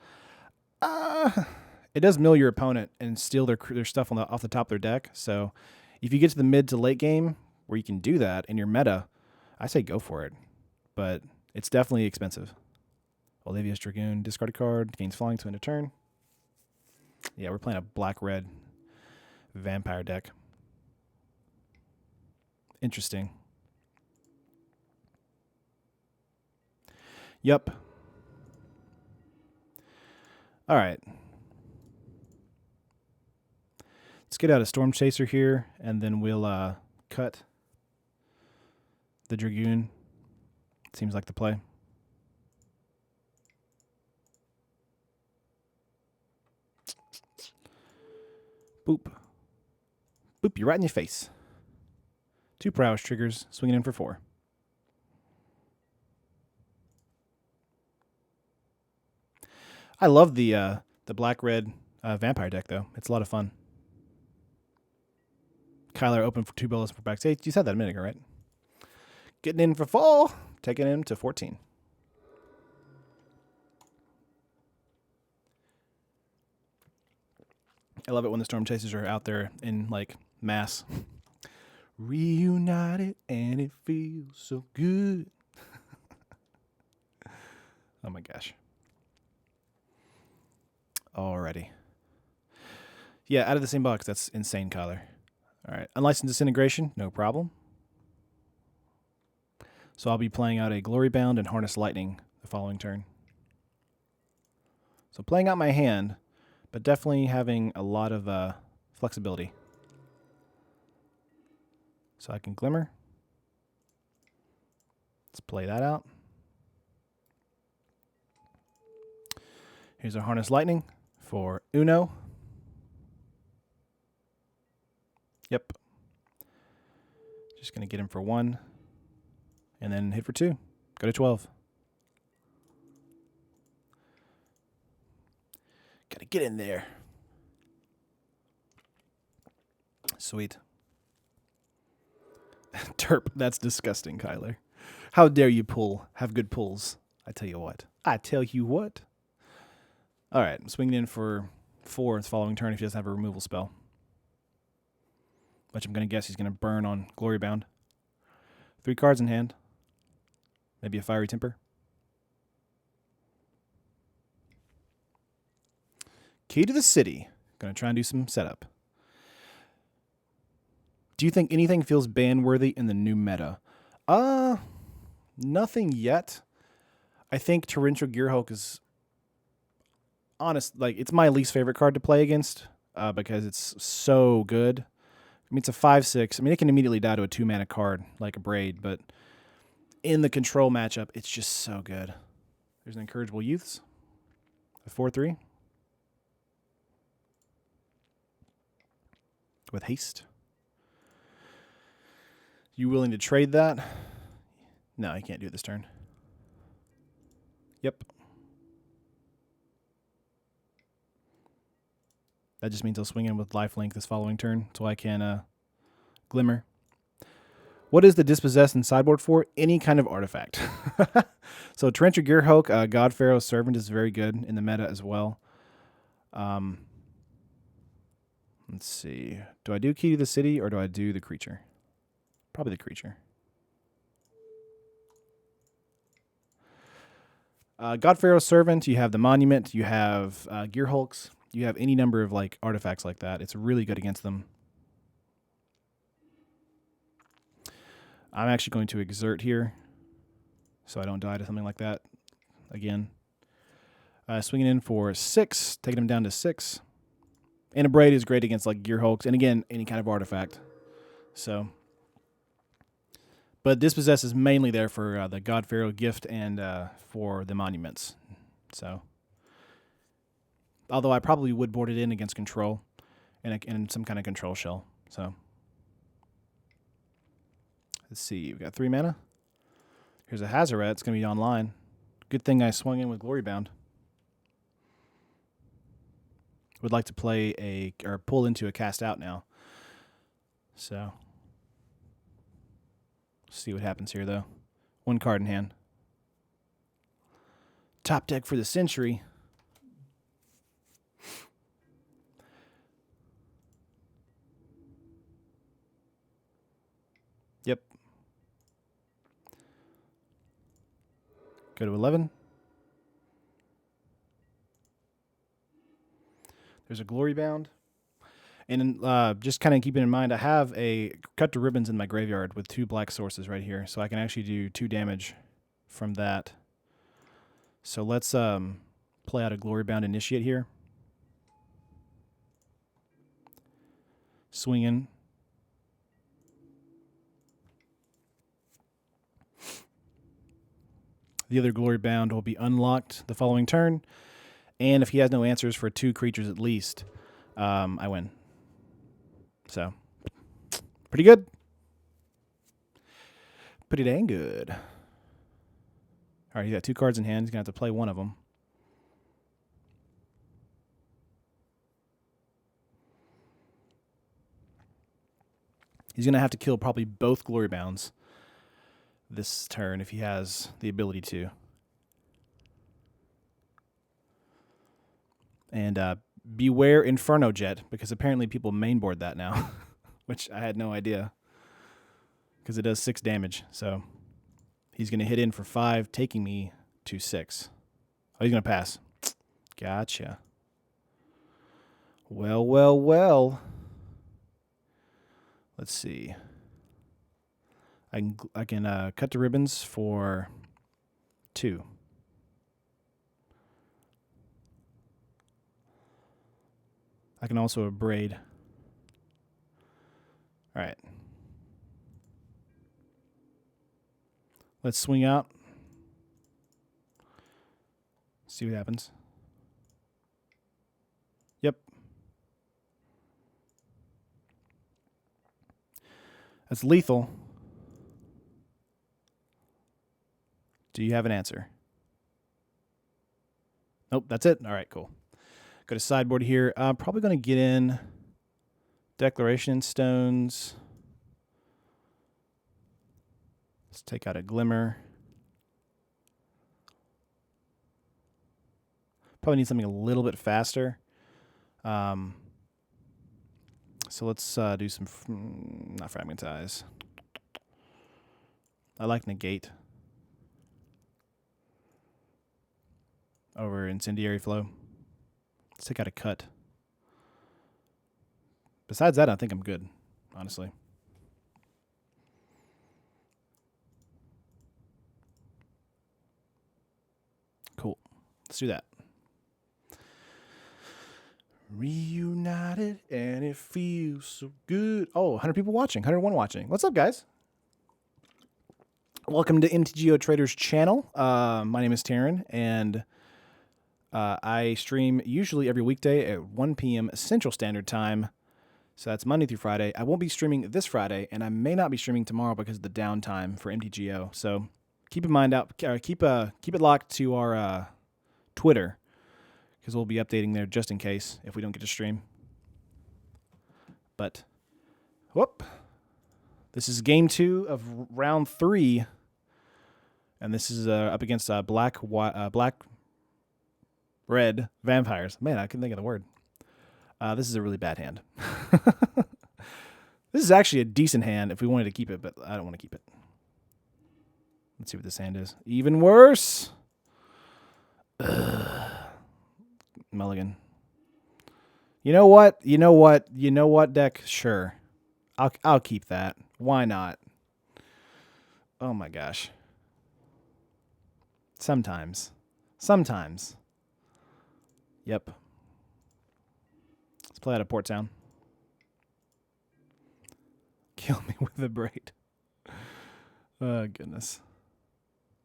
It does mill your opponent and steal their stuff off the top of their deck. So if you get to the mid to late game where you can do that in your meta, I say go for it. But it's definitely expensive. Olivia's Dragoon, discard a card, gains flying to end a turn. Yeah, we're playing a black-red vampire deck. Interesting. Yep. All right. Let's get out a Stormchaser here, and then we'll cut the Dragoon. Seems like the play. Boop. Boop, you're right in your face. 2 prowess triggers, swinging in for 4. I love the black-red vampire deck, though. It's a lot of fun. Kyler open for 2 bellows for back. You said that a minute ago, right? Getting in for 4, taking him to 14. I love it when the Stormchasers are out there in, like, mass. Reunited, and it feels so good. Oh, my gosh. Alrighty. Yeah, out of the same box. That's insane, Kyler. All right. Unlicensed Disintegration, no problem. So I'll be playing out a Glory Bound and Harness Lightning the following turn. So playing out my hand, but definitely having a lot of flexibility. So I can Glimmer. Let's play that out. Here's our Harness Lightning for Uno. Yep. Just going to get him for 1. And then hit for 2. Go to 12. Got to get in there. Sweet. Terp, that's disgusting, Kyler. How dare you have good pulls. I tell you what. All right, I'm swinging in for 4 the following turn if he doesn't have a removal spell. Which I'm going to guess he's going to burn on Glory Bound. 3 cards in hand. Maybe a Fiery Temper. Key to the City. Going to try and do some setup. Do you think anything feels ban-worthy in the new meta? Nothing yet. I think Torrential Gearhulk is it's my least favorite card to play against because it's so good. I mean, it's a 5/6. I mean, it can immediately die to a 2-mana card like Abrade, but in the control matchup, it's just so good. There's an Incorrigible Youths. A 4/3 with haste. You willing to trade that? No, you can't do it this turn. Yep. That just means I'll swing in with lifelink this following turn, so I can Glimmer. What is the Dispossess in sideboard for? Any kind of artifact. So Torrential Gearhulk, God Pharaoh's Servant is very good in the meta as well. Let's see. Do I do Key to the City or do I do the creature? Probably the creature. God Pharaoh's Servant, you have the Monument, you have Gearhulks, you have any number of like artifacts like that. It's really good against them. I'm actually going to exert here so I don't die to something like that again. Swinging in for 6, taking him down to 6. And Abrade is great against like Gearhulks and again, any kind of artifact. So, but Dispossess is mainly there for the God Pharaoh gift and for the monuments. So, although I probably would board it in against control and some kind of control shell. So, let's see. We've got 3 mana. Here's a Hazoret. It's going to be online. Good thing I swung in with Glory Bound. Would like to play or pull into a cast out now. So, see what happens here, though. 1 card in hand. Top deck for the century. Yep. Go to 11. There's a Glory Bound. And just kind of keeping in mind, I have a Cut to Ribbons in my graveyard with 2 black sources right here. So I can actually do 2 damage from that. So let's play out a Glory Bound Initiate here. Swing in. The other Glory Bound will be unlocked the following turn. And if he has no answers for 2 creatures at least, I win. So, pretty good. Pretty dang good. All right, he's got 2 cards in hand. He's going to have to play one of them. He's going to have to kill probably both Glory Bounds this turn if he has the ability to. And beware Inferno Jet, because apparently people mainboard that now, which I had no idea, because it does 6 damage. So he's going to hit in for 5, taking me to 6. Oh, he's going to pass. Gotcha. Well, well, well. Let's see. I can cut the ribbons for 2. I can also Abrade. All right. Let's swing out. See what happens. Yep. That's lethal. Do you have an answer? Nope, that's it. All right, cool. Go to sideboard here. I'm probably going to get in Declaration Stones. Let's take out a Glimmer. Probably need something a little bit faster. So let's do some, not fragmentize. I like Negate over Incendiary Flow. Let's take out a cut. Besides that, I think I'm good, honestly. Cool. Let's do that. Reunited, and it feels so good. Oh, 100 people watching, 101 watching. What's up, guys? Welcome to MTGO Traders channel. My name is Taryn, and I stream usually every weekday at 1 p.m. Central Standard Time. So that's Monday through Friday. I won't be streaming this Friday, and I may not be streaming tomorrow because of the downtime for MTGO. So keep in mind keep it locked to our Twitter, because we'll be updating there just in case if we don't get to stream. But whoop, this is game 2 of round 3, and this is up against black red vampires. Man, I couldn't think of the word. This is a really bad hand. This is actually a decent hand if we wanted to keep it, but I don't want to keep it. Let's see what this hand is. Even worse. Ugh. Mulligan. You know what? You know what, deck? Sure. I'll keep that. Why not? Oh my gosh. Sometimes. Yep. Let's play out of Port Town. Kill me with a braid. Oh, goodness.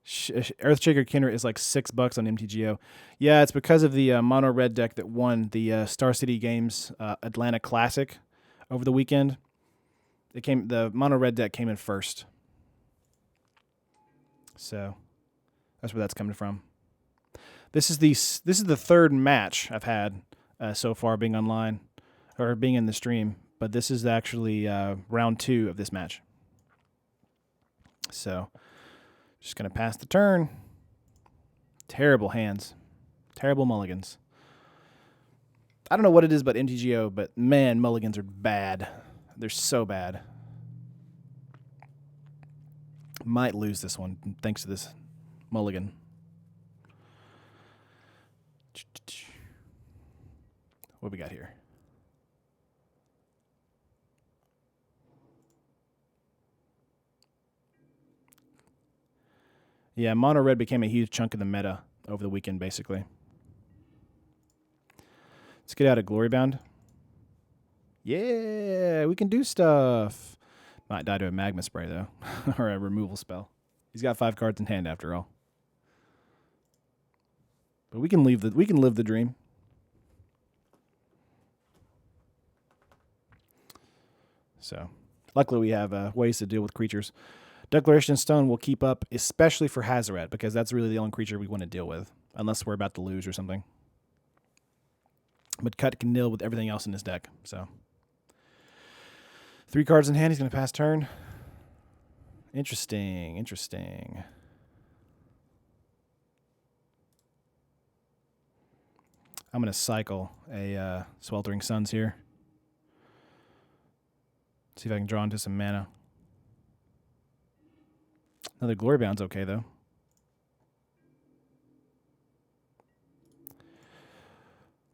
Earthshaker Kindred is like $6 on MTGO. Yeah, it's because of the mono red deck that won the Star City Games Atlanta Classic over the weekend. The mono red deck came in first. So that's where that's coming from. This is the third match I've had so far being online or being in the stream, but this is actually round 2 of this match. So just going to pass the turn. Terrible hands. Terrible mulligans. I don't know what it is about MTGO, but man, mulligans are bad. They're so bad. Might lose this one thanks to this mulligan. What we got here? Yeah, mono red became a huge chunk of the meta over the weekend, basically. Let's get out of Glory Bound. Yeah, we can do stuff. Might die to a magma spray though, or a removal spell. He's got 5 cards in hand after all. But we can live the dream. So, luckily we have ways to deal with creatures. Declaration Stone will keep up, especially for Hazoret, because that's really the only creature we want to deal with, unless we're about to lose or something. But Cut can deal with everything else in his deck. So, 3 cards in hand. He's going to pass turn. Interesting. I'm going to cycle a Sweltering Suns here. See if I can draw into some mana. Another Glory Bound's okay, though.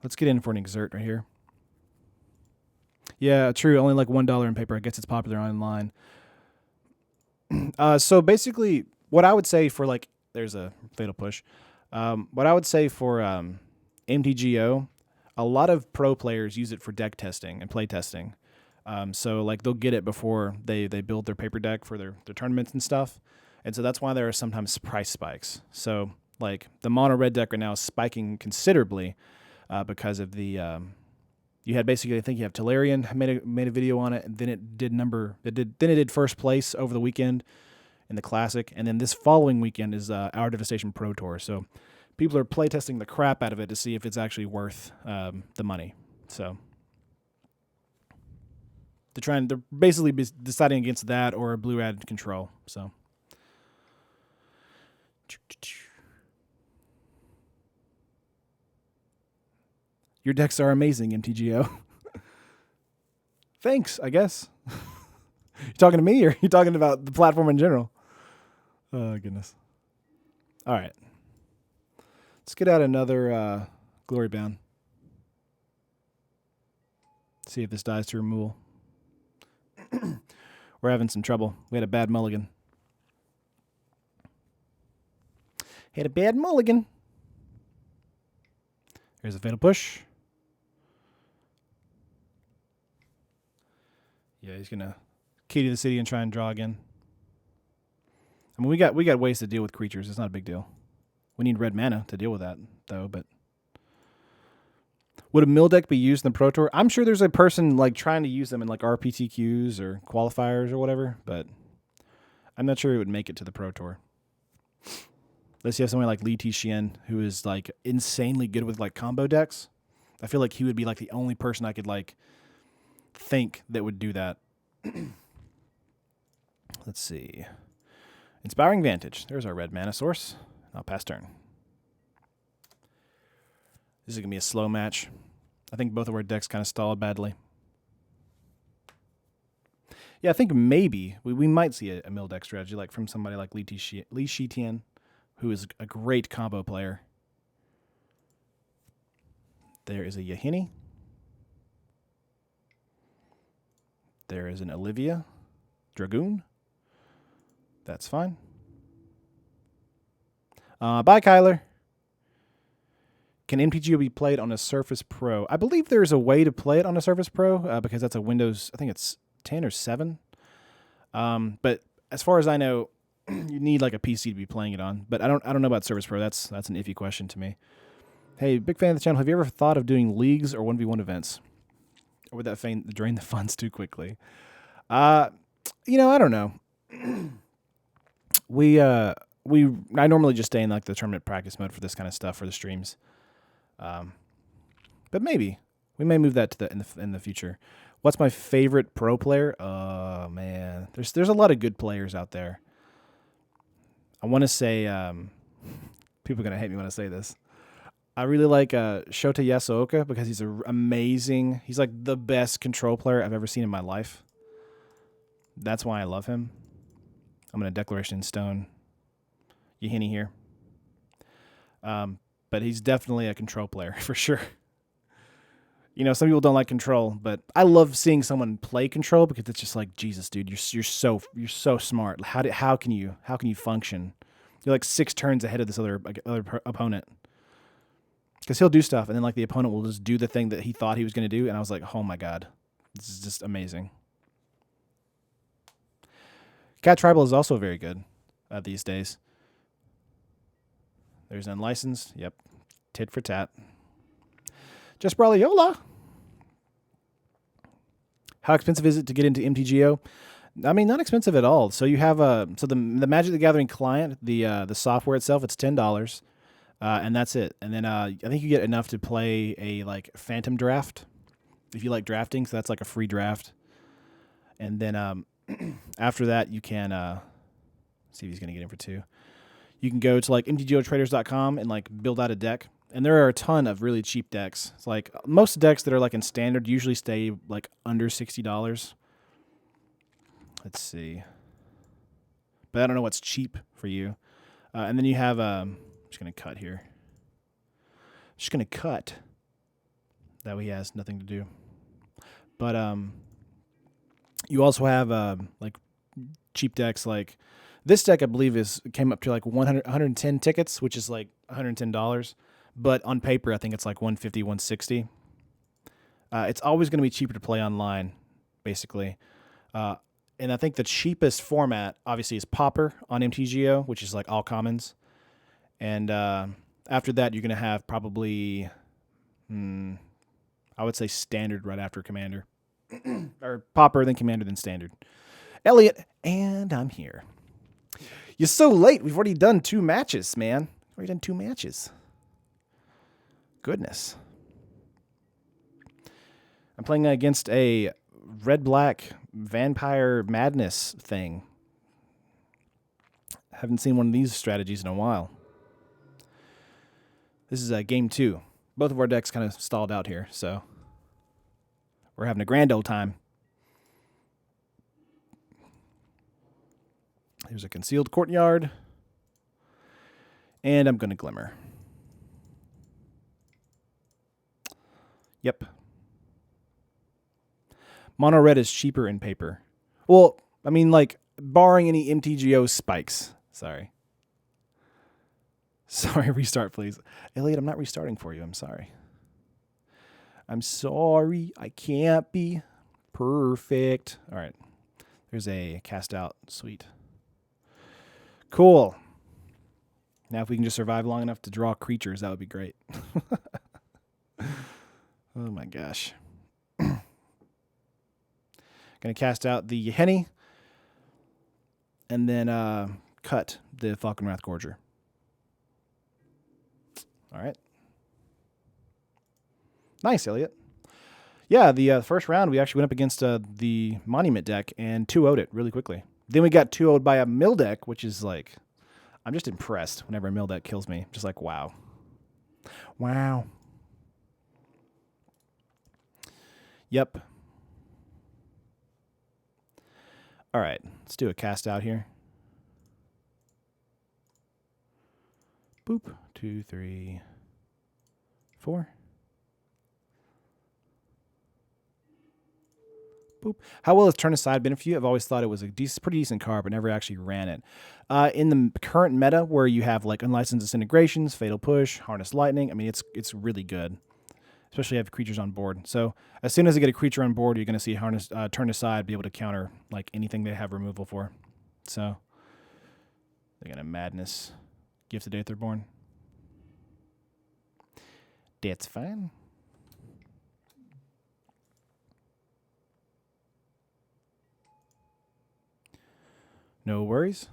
Let's get in for an Exert right here. Yeah, true. Only like $1 in paper. I guess it's popular online. So basically, what I would say for like, there's a Fatal Push. What I would say for MTGO, a lot of pro players use it for deck testing and play testing. So like they'll get it before they build their paper deck for their tournaments and stuff. And so that's why there are sometimes price spikes. So like the mono red deck right now is spiking considerably because of the you had basically, I think you have Tolarian made a video on it, and then it did first place over the weekend in the Classic, and then this following weekend is Hour of Devastation Pro Tour. So people are playtesting the crap out of it to see if it's actually worth the money. So they're basically deciding against that or a blue red control. So your decks are amazing, MTGO. Thanks, I guess. You talking to me or you talking about the platform in general? Oh, goodness. All right. Let's get out another Glory Bound. See if this dies to removal. We're having some trouble. We had a bad mulligan. Here's a Fatal Push. Yeah, he's gonna key to the city and try and draw again. I mean, we got ways to deal with creatures. It's not a big deal. We need red mana to deal with that, though. But Would a mill deck be used in the Pro Tour? I'm sure there's a person like trying to use them in like RPTQs or qualifiers or whatever, but I'm not sure it would make it to the Pro Tour. Unless you have someone like Li Tixien who is like insanely good with like combo decks. I feel like he would be like the only person I could like think that would do that. Let's see. Inspiring Vantage. There's our red mana source. I'll pass turn. This is going to be a slow match. I think both of our decks kind of stalled badly. Yeah, I think maybe we might see a mill deck strategy like from somebody like Li Tixien, who is a great combo player. There is a Yahini. There is an Olivia Dragoon. That's fine. Bye, Kyler. Can MTGO be played on a Surface Pro? I believe there's a way to play it on a Surface Pro because that's a Windows, I think it's 10 or 7. But as far as I know, you need like a PC to be playing it on. But I don't know about Surface Pro. That's an iffy question to me. Hey, big fan of the channel. Have you ever thought of doing leagues or 1v1 events? Or would that drain the funds too quickly? I don't know. I normally just stay in like the tournament practice mode for this kind of stuff for the streams. But maybe we may move that to in the future. What's my favorite pro player? Oh man, there's a lot of good players out there. I want to say people are gonna hate me when I say this. I really like Shota Yasuoka because he's amazing. He's like the best control player I've ever seen in my life. That's why I love him. I'm gonna Declaration in Stone Yahini here. But he's definitely a control player for sure. You know, some people don't like control, but I love seeing someone play control because it's just like, Jesus, dude, you're so smart. How can you function? You're like 6 turns ahead of this other opponent. Because he'll do stuff, and then like the opponent will just do the thing that he thought he was going to do, and I was like, oh my god, this is just amazing. Cat Tribal is also very good these days. There's Unlicensed. Yep. Tit for tat. Just Brawliola. How expensive is it to get into MTGO? I mean, not expensive at all. So you have the Magic the Gathering client, the software itself, it's $10. And that's it. And then I think you get enough to play a like Phantom Draft if you like drafting. So that's like a free draft. And then after that, you can see if he's going to get in for 2. You can go to like mtgotraders.com and like build out a deck. And there are a ton of really cheap decks. It's like most decks that are like in standard usually stay like under $60. Let's see. But I don't know what's cheap for you. And then you have I'm just going to cut here. Just going to cut. That way he has nothing to do. But you also have like cheap decks like this deck I believe came up to like 110 tickets, which is like $110. But on paper, I think it's like $150, $160. It's always going to be cheaper to play online, basically. And I think the cheapest format, obviously, is Pauper on MTGO, which is like all commons. And after that, you're going to have probably, I would say Standard right after Commander. Or Pauper, then Commander, then Standard. Elliot, and I'm here. You're so late. We've already done 2 matches, man. We've already done 2 matches. Goodness. I'm playing against a red-black vampire madness thing. Haven't seen one of these strategies in a while. This is game 2. Both of our decks kind of stalled out here, so we're having a grand old time. Here's a Concealed Courtyard. And I'm going to Glimmer. Yep. Mono red is cheaper in paper. Well, I mean, like, barring any MTGO spikes. Sorry. Sorry, restart, please. Elliot, I'm not restarting for you. I'm sorry. I'm sorry. I can't be perfect. All right. There's a cast out. Sweet. Cool. Now, if we can just survive long enough to draw creatures, that would be great. Oh my gosh. Gonna cast out the Henny. And then cut the Falconwrath Gorger. All right. Nice, Elliot. Yeah, the first round, we actually went up against the Monument deck and 2-0'd it really quickly. Then we got 2-0'd by a mill deck, which is like, I'm just impressed whenever a mill deck kills me. Just like, wow. Wow. Yep. All right, let's do a cast out here. Boop. 2, 3, 4. Boop. How well has Turn Aside been for you? I've always thought it was a pretty decent card, but never actually ran it. In the current meta, where you have like Unlicensed Disintegrations, Fatal Push, Harness Lightning, I mean, it's really good, especially if you have creatures on board. So as soon as they get a creature on board, you're going to see Turn Aside be able to counter like anything they have removal for. So they're going to Madness, Gifted Aetherborn. That's fine. No worries.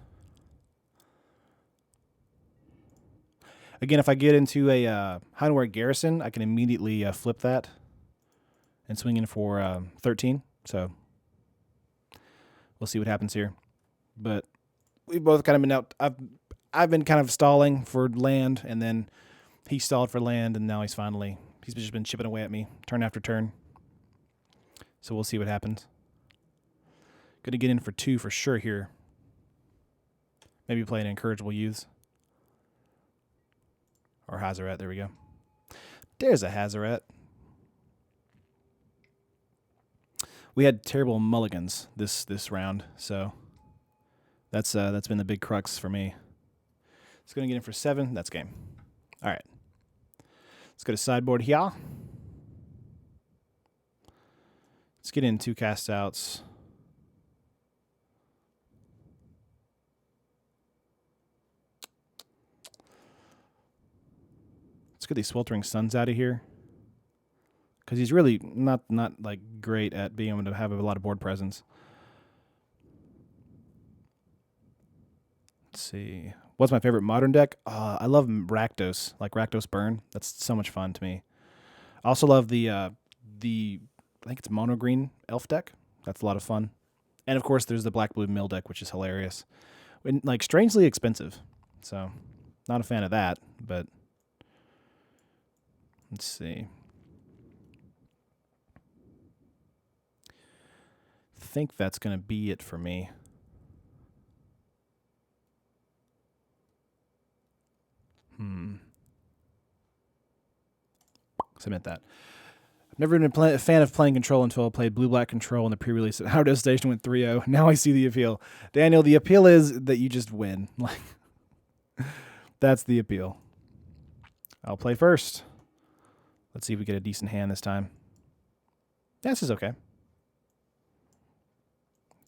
Again, if I get into a Hanweir Garrison, I can immediately flip that and swing in for 13. So we'll see what happens here. But we've both kind of been out. I've been kind of stalling for land, and then he stalled for land, and now he's just been chipping away at me turn after turn. So we'll see what happens. Going to get in for 2 for sure here. Maybe play an Incorrigible Youths. Or Hazoret, there we go. There's a Hazoret. We had terrible mulligans this round, so that's been the big crux for me. It's going to get in for 7. That's game. All right. Let's go to sideboard here. Let's get in 2 cast outs. Let's get these Sweltering Suns out of here, because he's really not like great at being able to have a lot of board presence. Let's see. What's my favorite modern deck? I love Rakdos, like Rakdos Burn. That's so much fun to me. I also love the I think it's mono green elf deck. That's a lot of fun. And of course, there's the black blue mill deck, which is hilarious, and like strangely expensive. So, not a fan of that, but. Let's see. I think that's going to be it for me. Submit that. I've never been a fan of playing Control until I played Blue-Black Control in the pre-release. Hour of Devastation went 3-0. Now I see the appeal. Daniel, the appeal is that you just win. Like, that's the appeal. I'll play first. Let's see if we get a decent hand this time. Yeah, this is okay.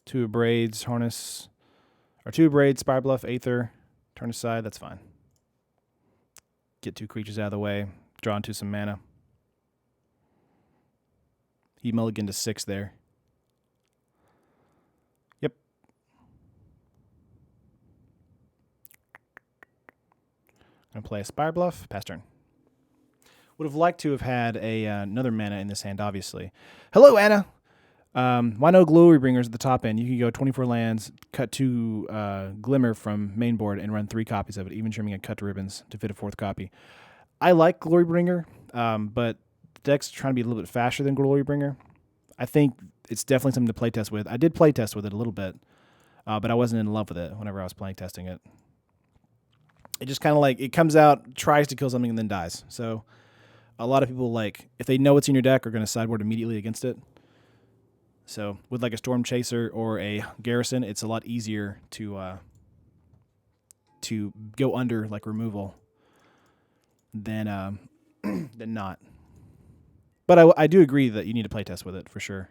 2 Abrades, Harness, or 2 Abrades, Spirebluff, Aether, Turn Aside. That's fine. Get 2 creatures out of the way. Draw into some mana. He mulliganed to 6 there. Yep. Gonna play a Spirebluff. Pass turn. Would have liked to have had another mana in this hand, obviously. Hello, Anna. Why no Glory Bringers at the top end? You can go 24 lands, cut 2 Glimmer from main board, and run 3 copies of it, even trimming a cut to ribbons to fit a 4th copy. I like Glory Bringer, but the deck's trying to be a little bit faster than Glory Bringer. I think it's definitely something to playtest with. I did playtest with it a little bit, but I wasn't in love with it whenever I was playtesting it. It just kind of like, it comes out, tries to kill something, and then dies. So a lot of people, like, if they know what's in your deck, are going to sideboard immediately against it. So with like a Stormchaser or a Garrison, it's a lot easier to go under like removal than than not. But I do agree that you need to playtest with it for sure.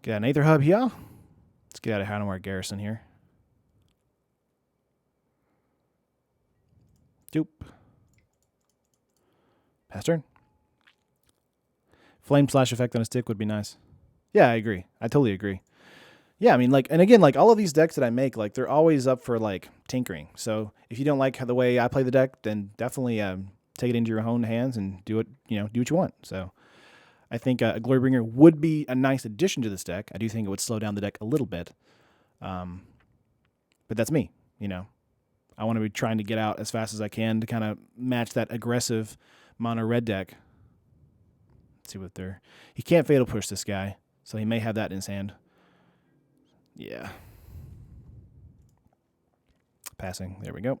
Get an Aether Hub here. Let's get out of Hanweir Garrison here. Doop. Pass turn. Flame slash effect on a stick would be nice. Yeah, I agree. I totally agree. Yeah, I mean, like, and again, like, all of these decks that I make, like, they're always up for, like, tinkering. So if you don't like the way I play the deck, then definitely take it into your own hands and do it, do what you want. So I think a Glorybringer would be a nice addition to this deck. I do think it would slow down the deck a little bit. But that's me, I want to be trying to get out as fast as I can to kind of match that aggressive mono red deck. Let's see what they're... He can't Fatal Push this guy, so he may have that in his hand. Yeah. Passing. There we go.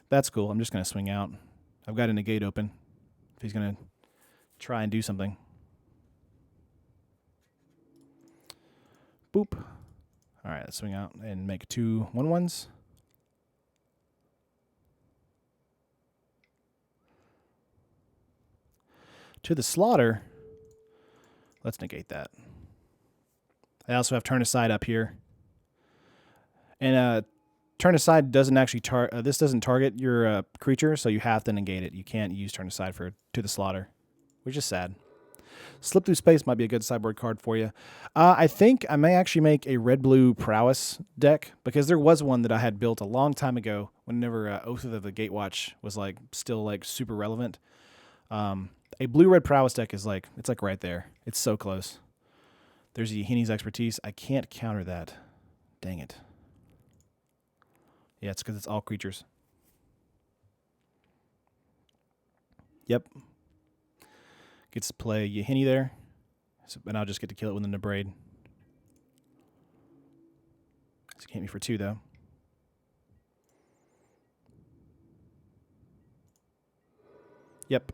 That's cool. I'm just going to swing out. I've got a Negate open. If he's going to try and do something. Boop. All right, let's swing out and make 2 1/1s. To the Slaughter. Let's negate that. I also have Turn Aside up here. And Turn Aside doesn't actually this doesn't target your creature, so you have to negate it. You can't use Turn Aside for To the Slaughter, which is sad. Slip Through Space might be a good sideboard card for you. I think I may actually make a red-blue Prowess deck, because there was one that I had built a long time ago whenever Oath of the Gatewatch was still super relevant. A blue-red Prowess deck is it's right there. It's so close. There's Yahine's Expertise. I can't counter that. Dang it. Yeah, it's because it's all creatures. Yep. Gets to play Yahine there. And I'll just get to kill it with an Abrade. It can't be for 2, though. Yep.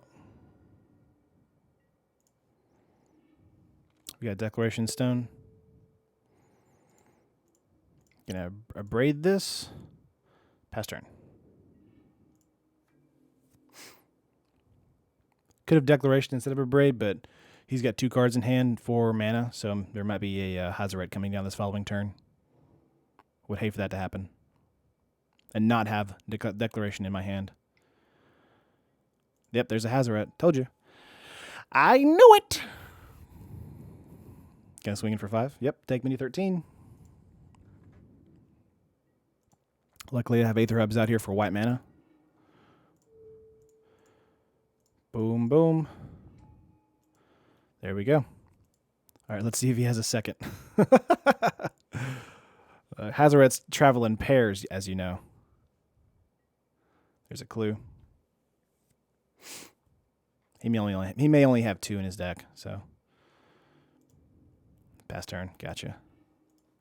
We got Declaration Stone. Gonna Abrade this. Pass turn. Could have Declaration instead of Abrade, but he's got 2 cards in hand, 4 mana, so there might be a Hazoret coming down this following turn. Would hate for that to happen. And not have Declaration in my hand. Yep, there's a Hazoret. Told you. I knew it! Gonna swing in for 5. Yep, take mini 13. Luckily, I have Aether Hubs out here for white mana. Boom, boom. There we go. All right, let's see if he has a second. Hazorets travel in pairs, as you know. There's a clue. He may only have 2 in his deck, so... Pass turn. Gotcha.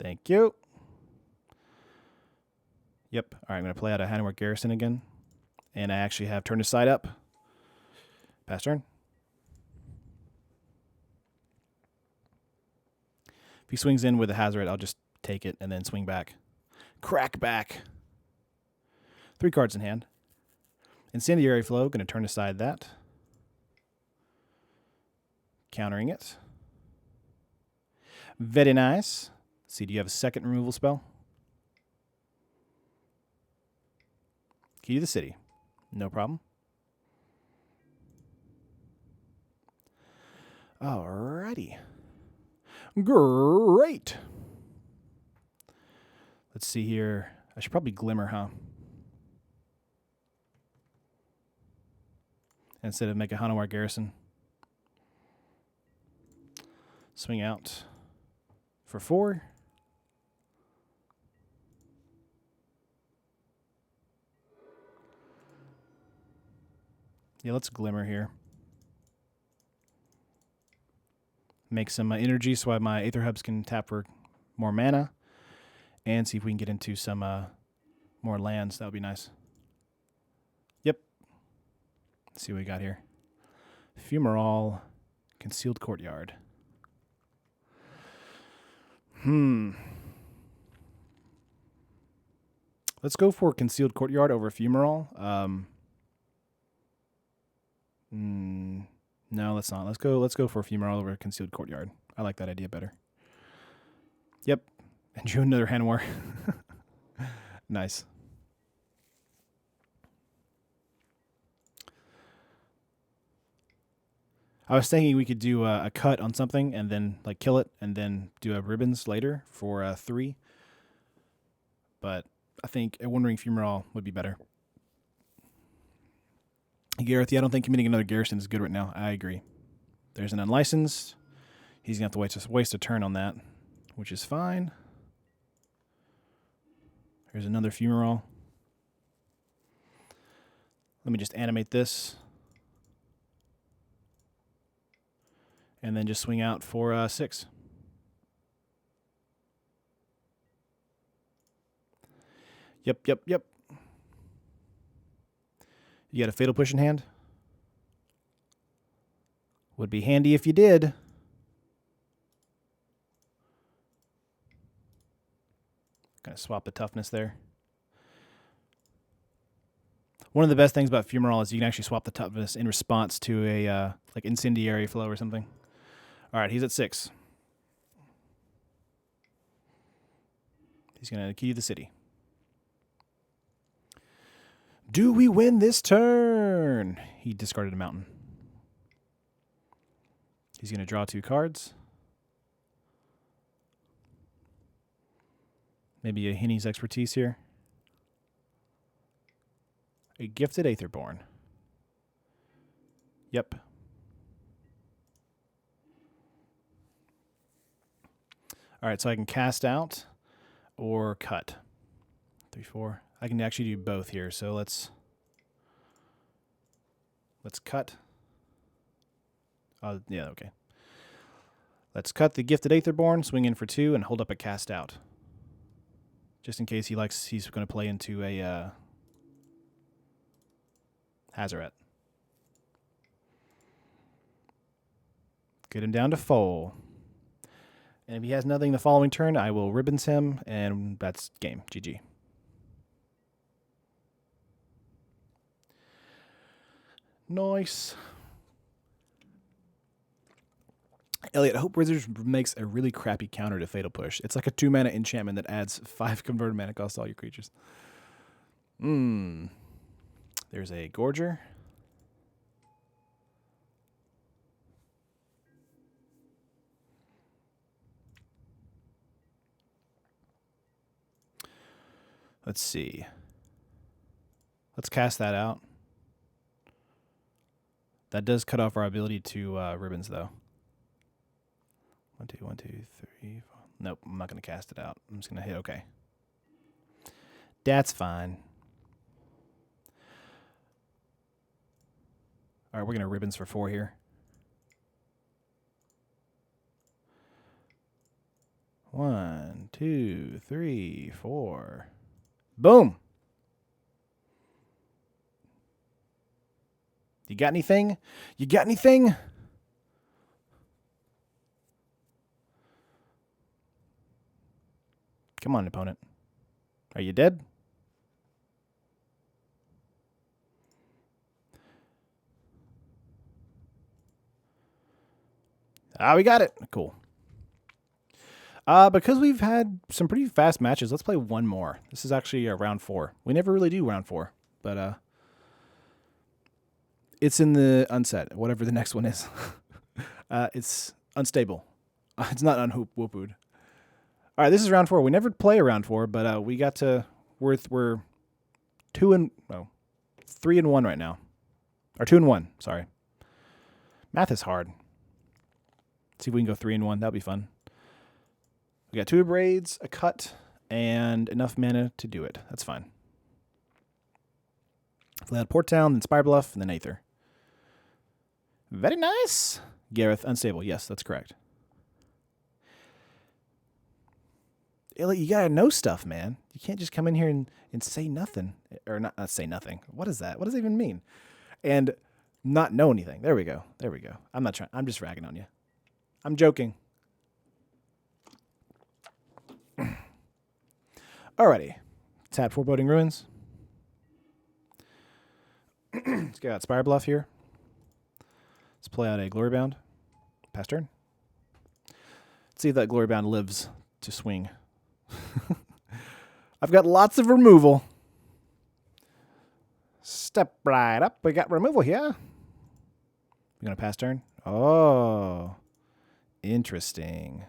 Thank you. Yep. All right, I'm going to play out a Hanweir Garrison again. And I actually have Turn Aside up. Pass turn. If he swings in with a Hazoret, I'll just take it and then swing back. Crack back. 3 cards in hand. Incendiary Flow, going to Turn Aside that. Countering it. Very nice. Let's see, do you have a second removal spell? Key to the City. No problem. Alrighty. Great. Let's see here. I should probably Glimmer, huh? Instead of make a Hanweir Garrison. Swing out for 4. Yeah, let's Glimmer here. Make some energy so my Aether Hubs can tap for more mana. And see if we can get into some more lands. That would be nice. Yep. Let's see what we got here. Fumarole, Concealed Courtyard. Let's go for Concealed Courtyard over Fumarole. No, let's not. Let's go for Fumarole over Concealed Courtyard. I like that idea better. Yep. And drew another Hanweir. Nice. I was thinking we could do a cut on something and then like kill it and then do a ribbons later for 3. But I think a Wandering Fumarole would be better. Gareth, yeah, I don't think committing another Garrison is good right now. I agree. There's an Unlicensed. He's going to have to waste a turn on that, which is fine. There's another Fumarole. Let me just animate this. And then just swing out for 6. Yep. You got a Fatal Push in hand? Would be handy if you did. Gonna swap the toughness there. One of the best things about Fumarole is you can actually swap the toughness in response to a like Incendiary Flow or something. All right, he's at 6. He's gonna key the city. Do we win this turn? He discarded a mountain. He's going to draw 2 cards. Maybe a Henny's Expertise here. A Gifted Aetherborn. Yep. All right, so I can cast out or cut. 3, 4. I can actually do both here, so let's cut. Yeah, okay. Let's cut the Gifted Aetherborn, swing in for 2, and hold up a cast out. Just in case he's going to play into a Hazoret. Get him down to full. And if he has nothing the following turn, I will ribbons him, and that's game. GG. Nice. Elliot, I hope Wizards makes a really crappy counter to Fatal Push. It's like a 2-mana enchantment that adds 5 converted mana cost to all your creatures. There's a Gorger. Let's see. Let's cast that out. That does cut off our ability to ribbons, though. 1, 2, 1, 2, 3, 4. Nope, I'm not going to cast it out. I'm just going to hit OK. That's fine. All right, we're going to ribbons for 4 here. 1, 2, 3, 4. Boom. You got anything? You got anything? Come on, opponent. Are you dead? We got it. Cool. Because we've had some pretty fast matches, let's play one more. This is actually round 4. We never really do round 4, but it's in the unset, whatever the next one is. It's unstable. It's not unwhoopwood. All right, this is round 4. We never play a round 4, but we got to we're 3 and 1 right now, or 2 and 1. Sorry, math is hard. See if we can go 3 and 1. That'll be fun. We got 2 Abrades, a cut, and enough mana to do it. That's fine. We had Port Town, then Spirebluff, and then Aether. Very nice. Gareth, unstable. Yes, that's correct. Elliot, you gotta know stuff, man. You can't just come in here and say nothing. Or not say nothing. What is that? What does that even mean? And not know anything. There we go. There we go. I'm not trying. I'm just ragging on you. I'm joking. Alrighty. Tap Foreboding Ruins. Let's get out Spirebluff here. Let's play out a Glorybound. Pass turn. Let's see if that Glorybound lives to swing. I've got lots of removal. Step right up. We got removal here. We're going to pass turn. Oh, interesting.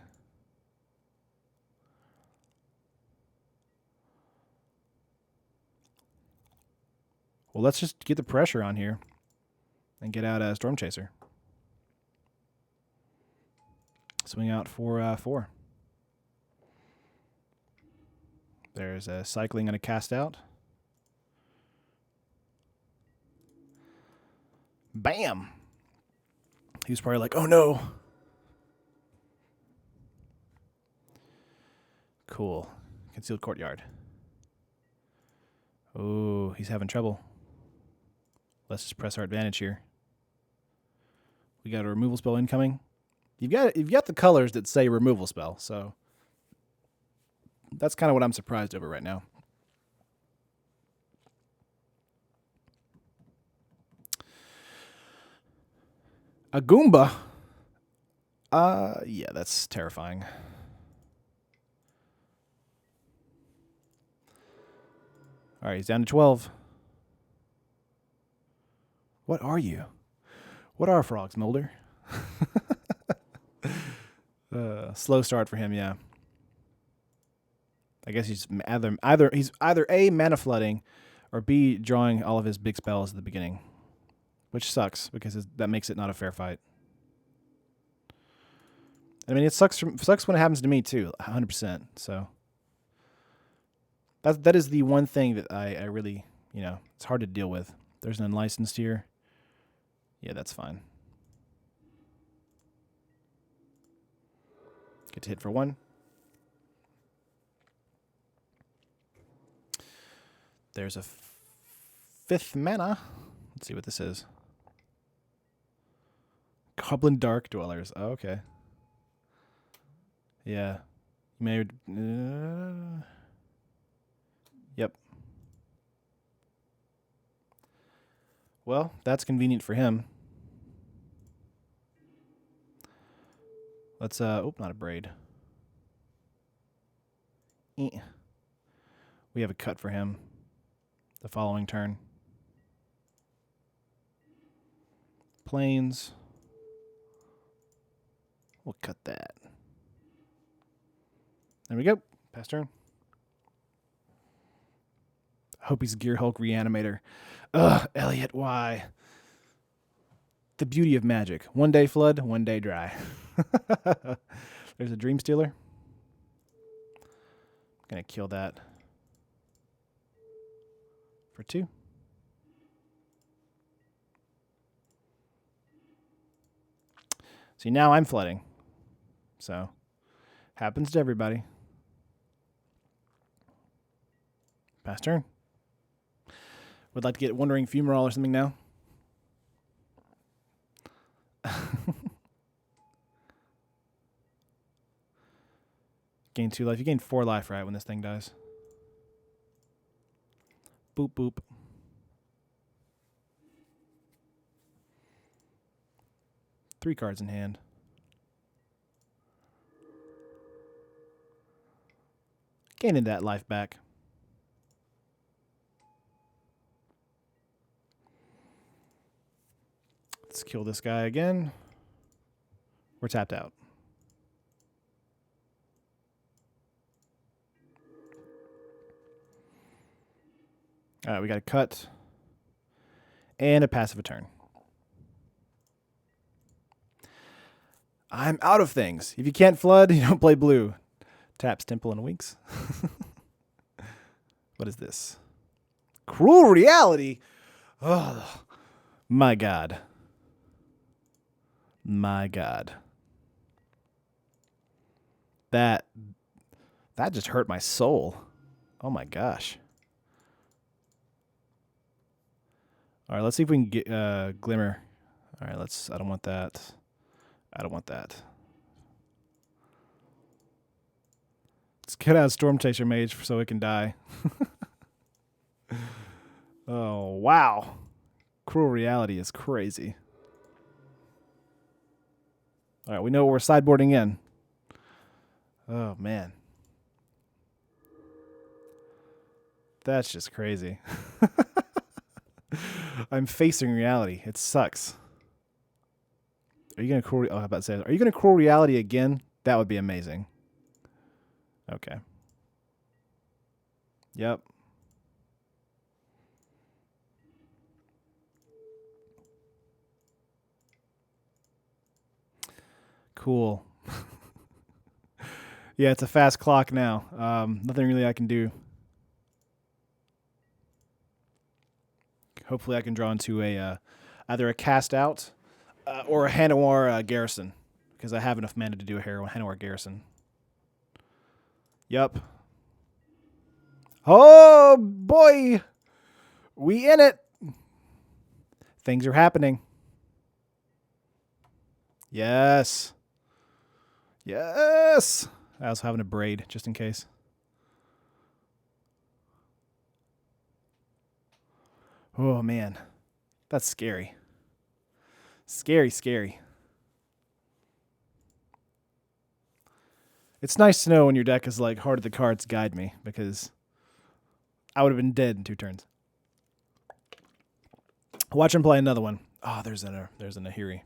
Well, let's just get the pressure on here and get out a Stormchaser. Swing out for 4. There's a cycling and a cast out. Bam! He was probably like, oh no. Cool. Concealed Courtyard. Oh, he's having trouble. Let's just press our advantage here. We got a removal spell incoming. You've got the colors that say removal spell, so that's kind of what I'm surprised over right now. A Goomba. Yeah, that's terrifying. All right, he's down to 12. What are you? What are frogs, Mulder? Slow start for him, yeah. I guess he's either A, mana flooding, or B, drawing all of his big spells at the beginning, which sucks because that makes it not a fair fight. I mean, it sucks when it happens to me too, 100%. So that is the one thing that I really, it's hard to deal with. There's an unlicensed here. Yeah, that's fine. Get to hit for 1. There's a 5th mana. Let's see what this is. Goblin Dark Dwellers. Oh, okay. Yeah. Yep. Well, that's convenient for him. Let's, not Abrade. We have a cut for him the following turn. Plains. We'll cut that. There we go. Pass turn. Hope he's Gear Hulk Reanimator. Ugh, Elliot, why? The beauty of Magic. 1 day flood, 1 day dry. There's a Dream Stealer. Gonna kill that for 2. See, now I'm flooding. So, happens to everybody. Pass turn. Would like to get Wandering Fumarole or something now. Gain 2 life. You gain 4 life, right, when this thing dies. Boop, boop. Three cards in hand. Gaining that life back. Let's kill this guy again. We're tapped out. All right, we got a cut and a passive a turn. I'm out of things. If you can't flood, you don't play blue. Taps Temple and Winks. What is this? Cruel Reality? Oh, my God. My God. That just hurt my soul. Oh my gosh. All right, let's see if we can get Glimmer. All right, I don't want that. I don't want that. Let's get out Stormchaser Mage so it can die. Oh, wow. Cruel Reality is crazy. All right, we know what we're sideboarding in. Oh, man. That's just crazy. I'm facing reality. It sucks. Are you going to cruel... Oh, how about to say, are you going to cruel reality again? That would be amazing. Okay. Yep. Cool. Yeah, it's a fast clock now. Nothing really I can do. Hopefully I can draw into a either a cast out or a Hanweir Garrison, because I have enough mana to do a Hanweir Garrison. Yup. Oh boy, we in it. Things are happening. Yes. Yes. I was having a braid just in case. Oh man, that's scary. Scary, scary. It's nice to know when your deck is like Heart of the Cards guide me, because I would have been dead in 2 turns. Watch him play another one. Oh, there's an Ahiri.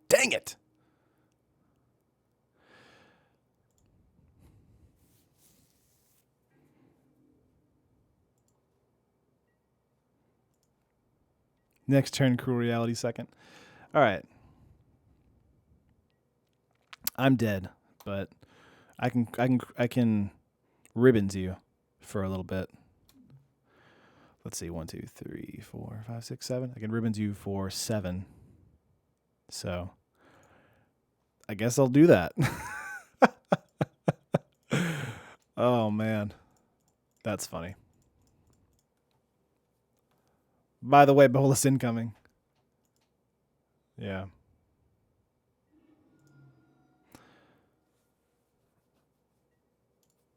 Dang it. Next turn, Cruel Reality second. All right. I'm dead, but I can ribbons you for a little bit. Let's see, 1, 2, 3, 4, 5, 6, 7. I can ribbons you for 7. So I guess I'll do that. Oh man, that's funny. By the way, Bolus incoming. Yeah.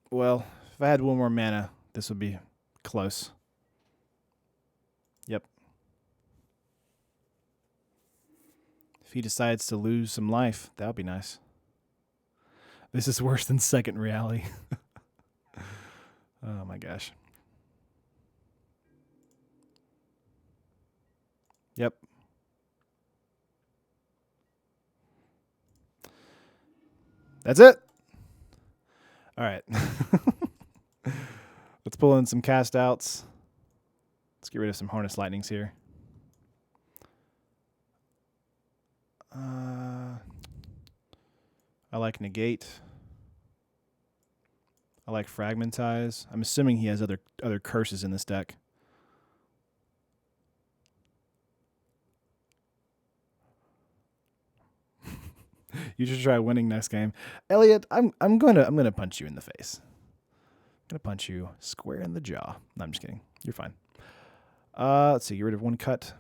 Well, if I had 1 more mana, this would be close. Yep. If he decides to lose some life, that would be nice. This is worse than second reality. Oh my gosh. Yep. That's it. All right. Let's pull in some cast outs. Let's get rid of some Harness Lightnings here. I like Negate. I like Fragmentize. I'm assuming he has other curses in this deck. You should try winning next game. Elliot, I'm gonna punch you in the face. I'm gonna punch you square in the jaw. No, I'm just kidding. You're fine. Let's see, get rid of 1 cut.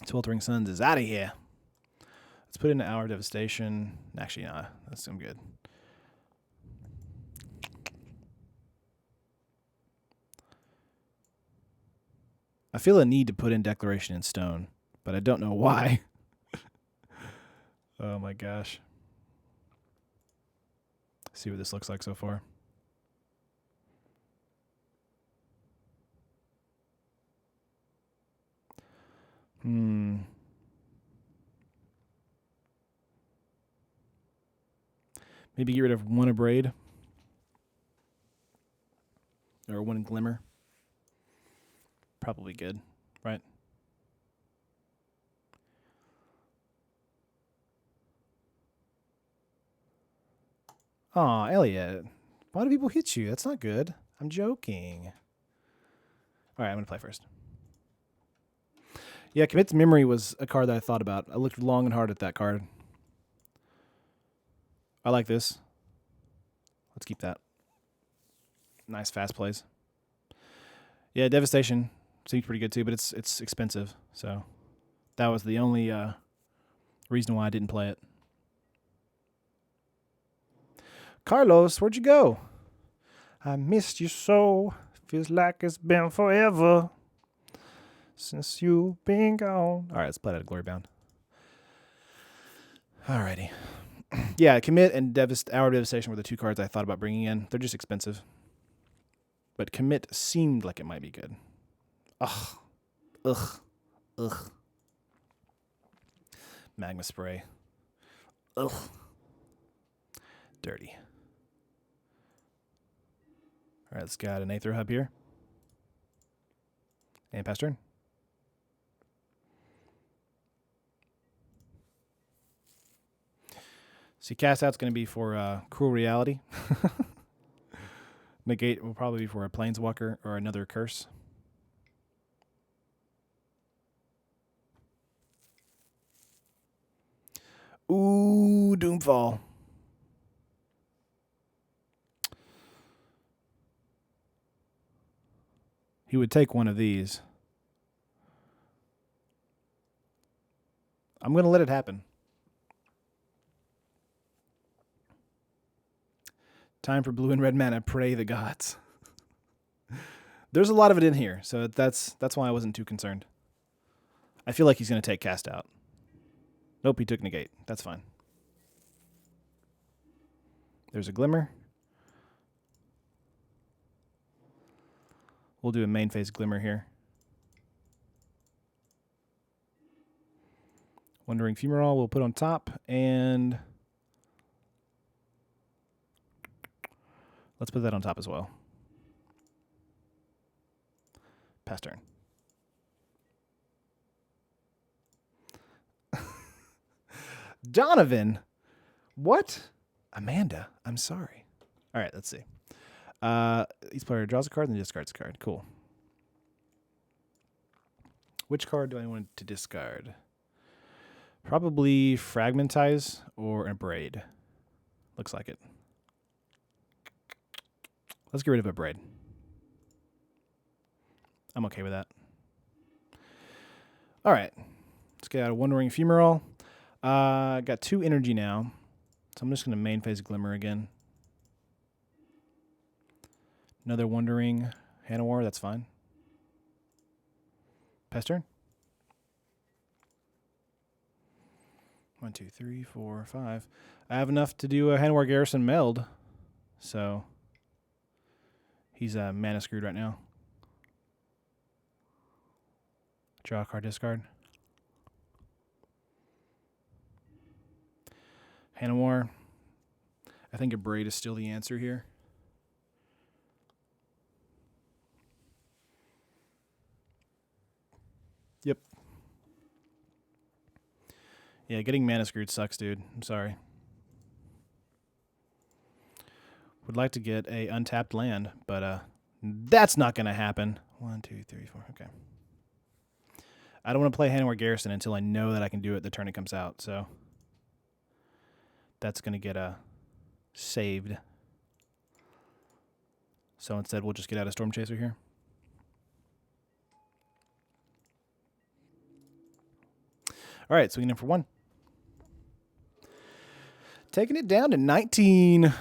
Sweltering Suns is out of here. Let's put in an Hour of Devastation. Actually, nah, I'm good. I feel a need to put in Declaration in Stone, but I don't know why. Oh my gosh. See what this looks like so far. Maybe get rid of 1 Abrade. Or 1 Glimmer. Probably good, right? Aw, Elliot. Why do people hit you? That's not good. I'm joking. All right, I'm going to play first. Yeah, Commit to Memory was a card that I thought about. I looked long and hard at that card. I like this. Let's keep that. Nice fast plays. Yeah, Devastation seems pretty good too, but it's expensive. So that was the only reason why I didn't play it. Carlos, where'd you go? I missed you so. Feels like it's been forever since you've been gone. All right, let's play that Glory Bound. Alrighty. Yeah, Commit and Hour of Devastation were the 2 cards I thought about bringing in. They're just expensive. but commit seemed like it might be good. Ugh. Ugh. Ugh. Magma spray. Ugh. Dirty. All right, let's get an Aether Hub here. And pass turn. See, cast out's going to be for Cruel Reality. Negate will probably be for a Planeswalker or another curse. Ooh, Doomfall. He would take one of these. I'm going to let it happen. Time for blue and red mana. Pray the gods. There's a lot of it in here, so that's why I wasn't too concerned. I feel like he's going to take cast out. Nope, he took negate. That's fine. There's a Glimmer. We'll do a main phase Glimmer here. Wandering Fumarole we'll put on top, and let's put that on top as well. Pass turn. Donovan? What? Amanda, I'm sorry. All right, let's see. Each player draws a card and then discards a card. Cool. Which card do I want to discard? Probably Fragmentize or Abrade. Looks like it. Let's get rid of Abrade. I'm okay with that. All right. Let's get out of Wandering Fumarole. Got 2 energy now. So I'm just going to main phase Glimmer again. Another Wandering Hanweir, that's fine. Pass turn. 1, 2, 3, 4, 5. I have enough to do a Hanweir Garrison meld. So he's mana screwed right now. Draw a card, discard. Hanweir. I think Abrade is still the answer here. Yep. Yeah, getting mana screwed sucks, dude. I'm sorry. Would like to get a untapped land, but that's not going to happen. 1, 2, 3, 4. Okay. I don't want to play Hanweir Garrison until I know that I can do it the turn it comes out, so that's going to get saved. So instead, we'll just get out of Stormchaser here. All right, swinging in for 1. Taking it down to 19.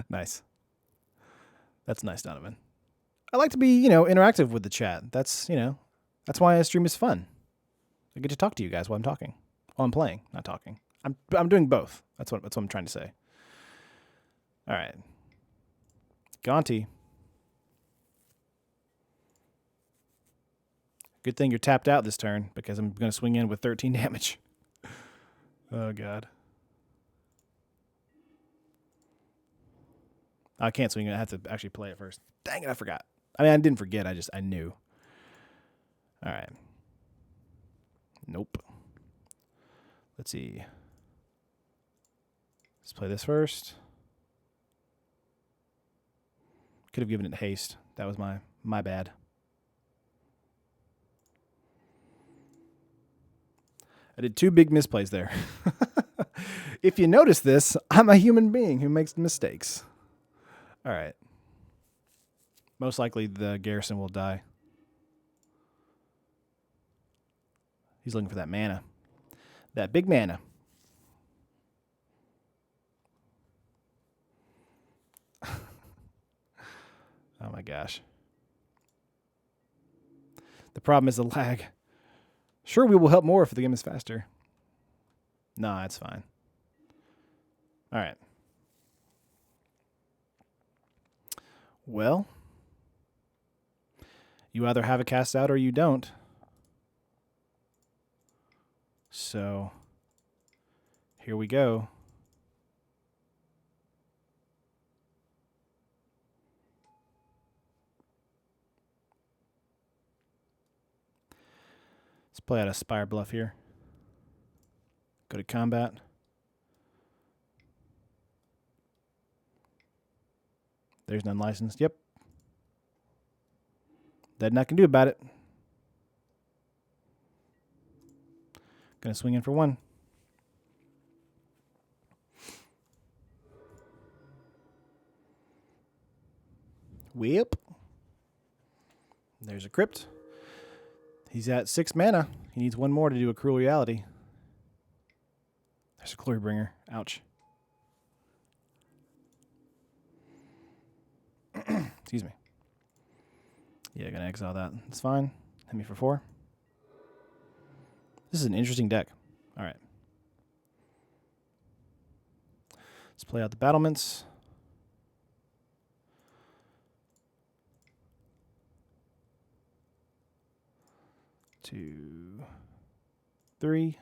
Nice. That's nice, Donovan. I like to be, interactive with the chat. That's why I stream is fun. I get to talk to you guys while I'm talking. While I'm playing, not talking. I'm doing both. That's what I'm trying to say. All right. Gonti. Good thing you're tapped out this turn because I'm going to swing in with 13 damage. Oh, God. I can't swing it. I have to actually play it first. Dang it, I forgot. I mean, I didn't forget. I knew. All right. Nope. Let's see. Let's play this first. Could have given it haste. That was my bad. I did 2 big misplays there. If you notice this, I'm a human being who makes mistakes. All right. Most likely the Garrison will die. He's looking for that mana. That big mana. Oh my gosh. The problem is the lag. Sure, we will help more if the game is faster. Nah, it's fine. All right. Well, you either have a cast out or you don't. So, here we go. Let's play out a Spirebluff here. Go to combat. There's none licensed. Yep. Nothing I can do about it. Gonna swing in for one. Whip. There's a crypt. He's at 6 mana. He needs one more to do a Cruel Reality. There's a Glorybringer. Ouch. Excuse me. Yeah, gonna exile that. It's fine. Hit me for 4. This is an interesting deck. All right. Let's play out the Battlements. Two, 3.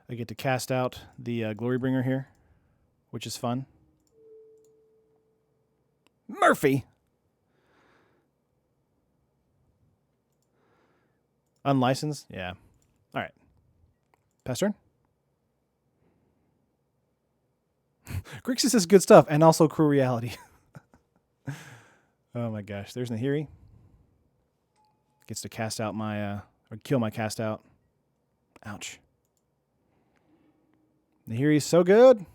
I get to cast out the Glorybringer here, which is fun. Murphy! Unlicensed? Yeah. All right. Pass turn. Grixis is good stuff, and also Cruel Reality. Oh my gosh. There's Nahiri. Gets to cast out my, or kill my cast out. Ouch. Nahiri's so good.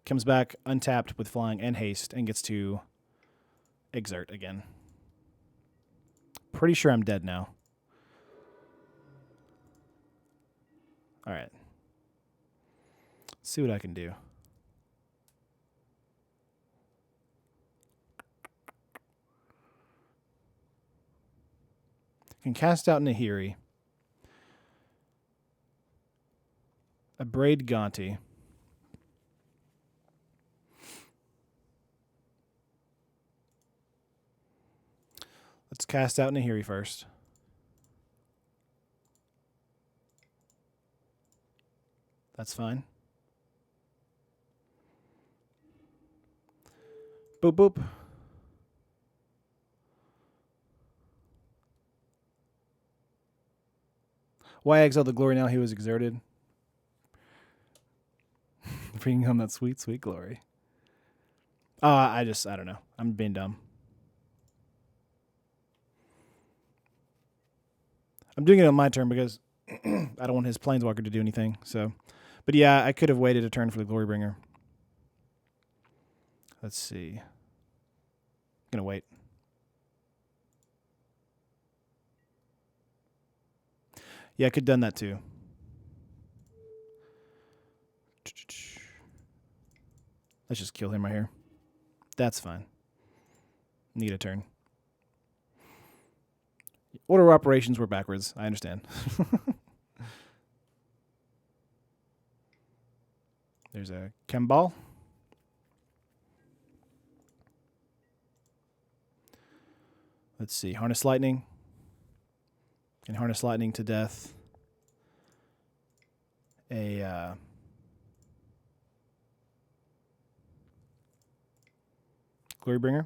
Comes back untapped with flying and haste and gets to exert again. Pretty sure I'm dead now. All right. Let's see what I can do. Can cast out Nahiri. Abrade Gonti. Let's cast out Nahiri first. That's fine. Boop, boop. Why exile the glory now he was exerted? Bringing home that sweet, sweet glory. I don't know. I'm being dumb. I'm doing it on my turn because I don't want his Planeswalker to do anything. So, but yeah, I could have waited a turn for the Glorybringer. Let's see. I'm gonna wait. Yeah, I could have done that too. Let's just kill him right here. That's fine. Need a turn. Order of operations were backwards. I understand. There's a Chemball. Let's see. Harness Lightning. And Harness Lightning to death. A Glorybringer.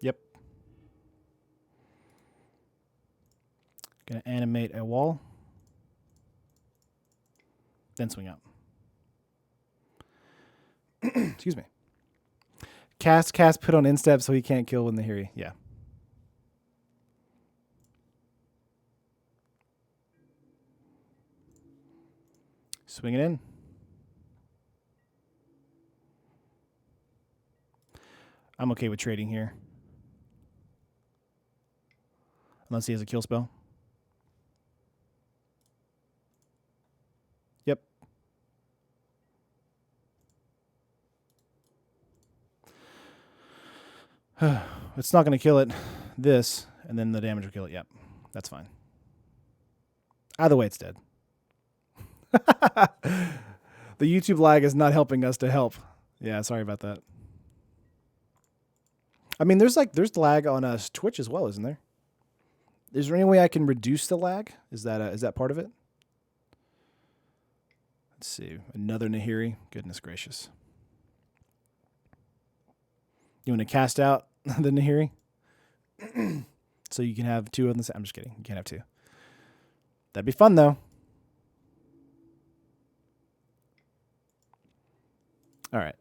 Yep. Gonna animate a wall. Then swing out. Excuse me. Cast, put on instep so he can't kill when they hear you. Yeah. Swing it in. I'm okay with trading here. Unless he has a kill spell. Yep. It's not going to kill it. This, and then the damage will kill it. Yep, that's fine. Either way, it's dead. The YouTube lag is not helping us to help. Yeah, sorry about that. I mean, there's lag on Twitch as well, isn't there? Is there any way I can reduce the lag? Is that part of it? Let's see. Another Nahiri. Goodness gracious. You want to cast out the Nahiri? So you can have two of them. I'm just kidding. You can't have two. That'd be fun, though. All right.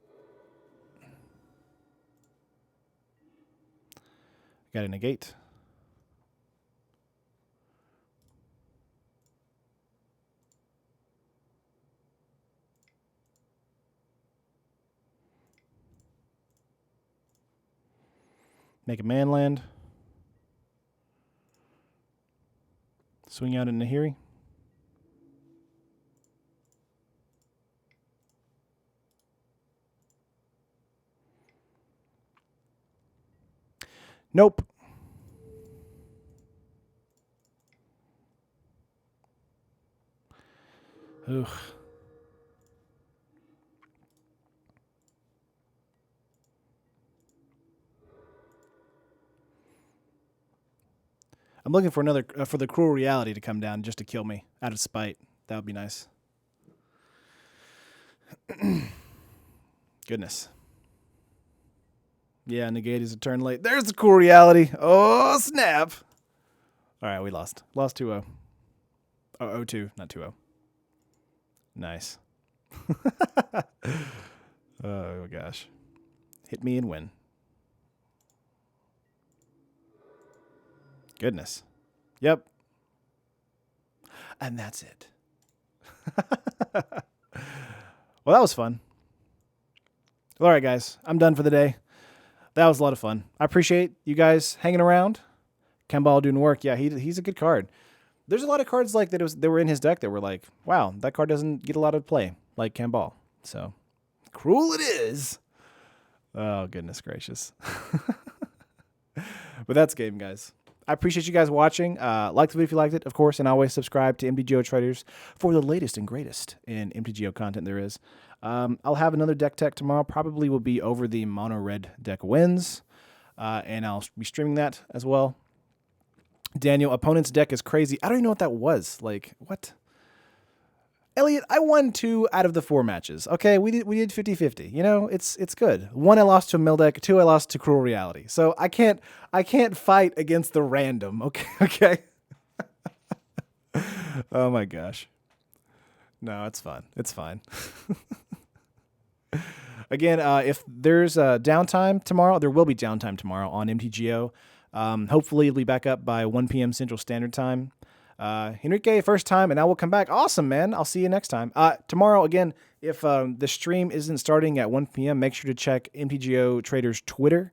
Got a Negate. Make a man land. Swing out in Nahiri. Nope. Ugh. I'm looking for another for the Cruel Reality to come down just to kill me out of spite. That would be nice. Goodness. Yeah, Negate is a turn late. There's the Cruel Reality. Oh, snap. All right, we lost. Lost 2-0. Oh, 0-2, not 2-0. Nice. Oh, gosh. Hit me and win. Goodness. Yep. And that's it. Well, that was fun. All right, guys. I'm done for the day. That was a lot of fun. I appreciate you guys hanging around. Kemball doing work. Yeah, he's a good card. There's a lot of cards like that were in his deck that were like, wow, that card doesn't get a lot of play, like Kemball. So, cruel it is. Oh, goodness gracious. But that's game, guys. I appreciate you guys watching. Like the video if you liked it, of course, and always subscribe to MTGO Traders for the latest and greatest in MTGO content there is. I'll have another deck tech tomorrow. Probably will be over the mono red deck wins, and I'll be streaming that as well. Daniel, opponent's deck is crazy. I don't even know what that was. Like, what? Elliot, I won 2 out of the 4 matches. Okay, we did 50-50. You know, it's good. 1 I lost to a mill deck, 2 I lost to Cruel Reality. So I can't fight against the random. Okay. Oh my gosh. No, it's fine. It's fine. Again, if there's downtime tomorrow, there will be downtime tomorrow on MTGO. Hopefully it'll be back up by 1 p.m. Central Standard Time. Enrique, first time, and I will come back. Awesome, man. I'll see you next time. Tomorrow, again, if the stream isn't starting at 1 p.m., make sure to check MTGO Traders Twitter,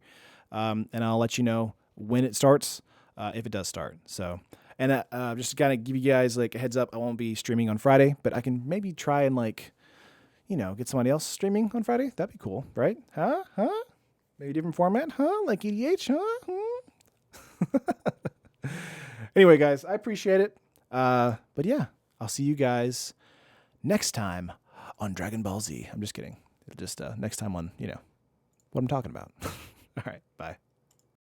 and I'll let you know when it starts, if it does start. So, and just to kind of give you guys like a heads up, I won't be streaming on Friday, but I can maybe try and get somebody else streaming on Friday. That'd be cool, right? Huh? Maybe different format? Huh? Like EDH? Huh? Anyway, guys, I appreciate it. But yeah, I'll see you guys next time on Dragon Ball Z. I'm just kidding. Just next time on, what I'm talking about. All right.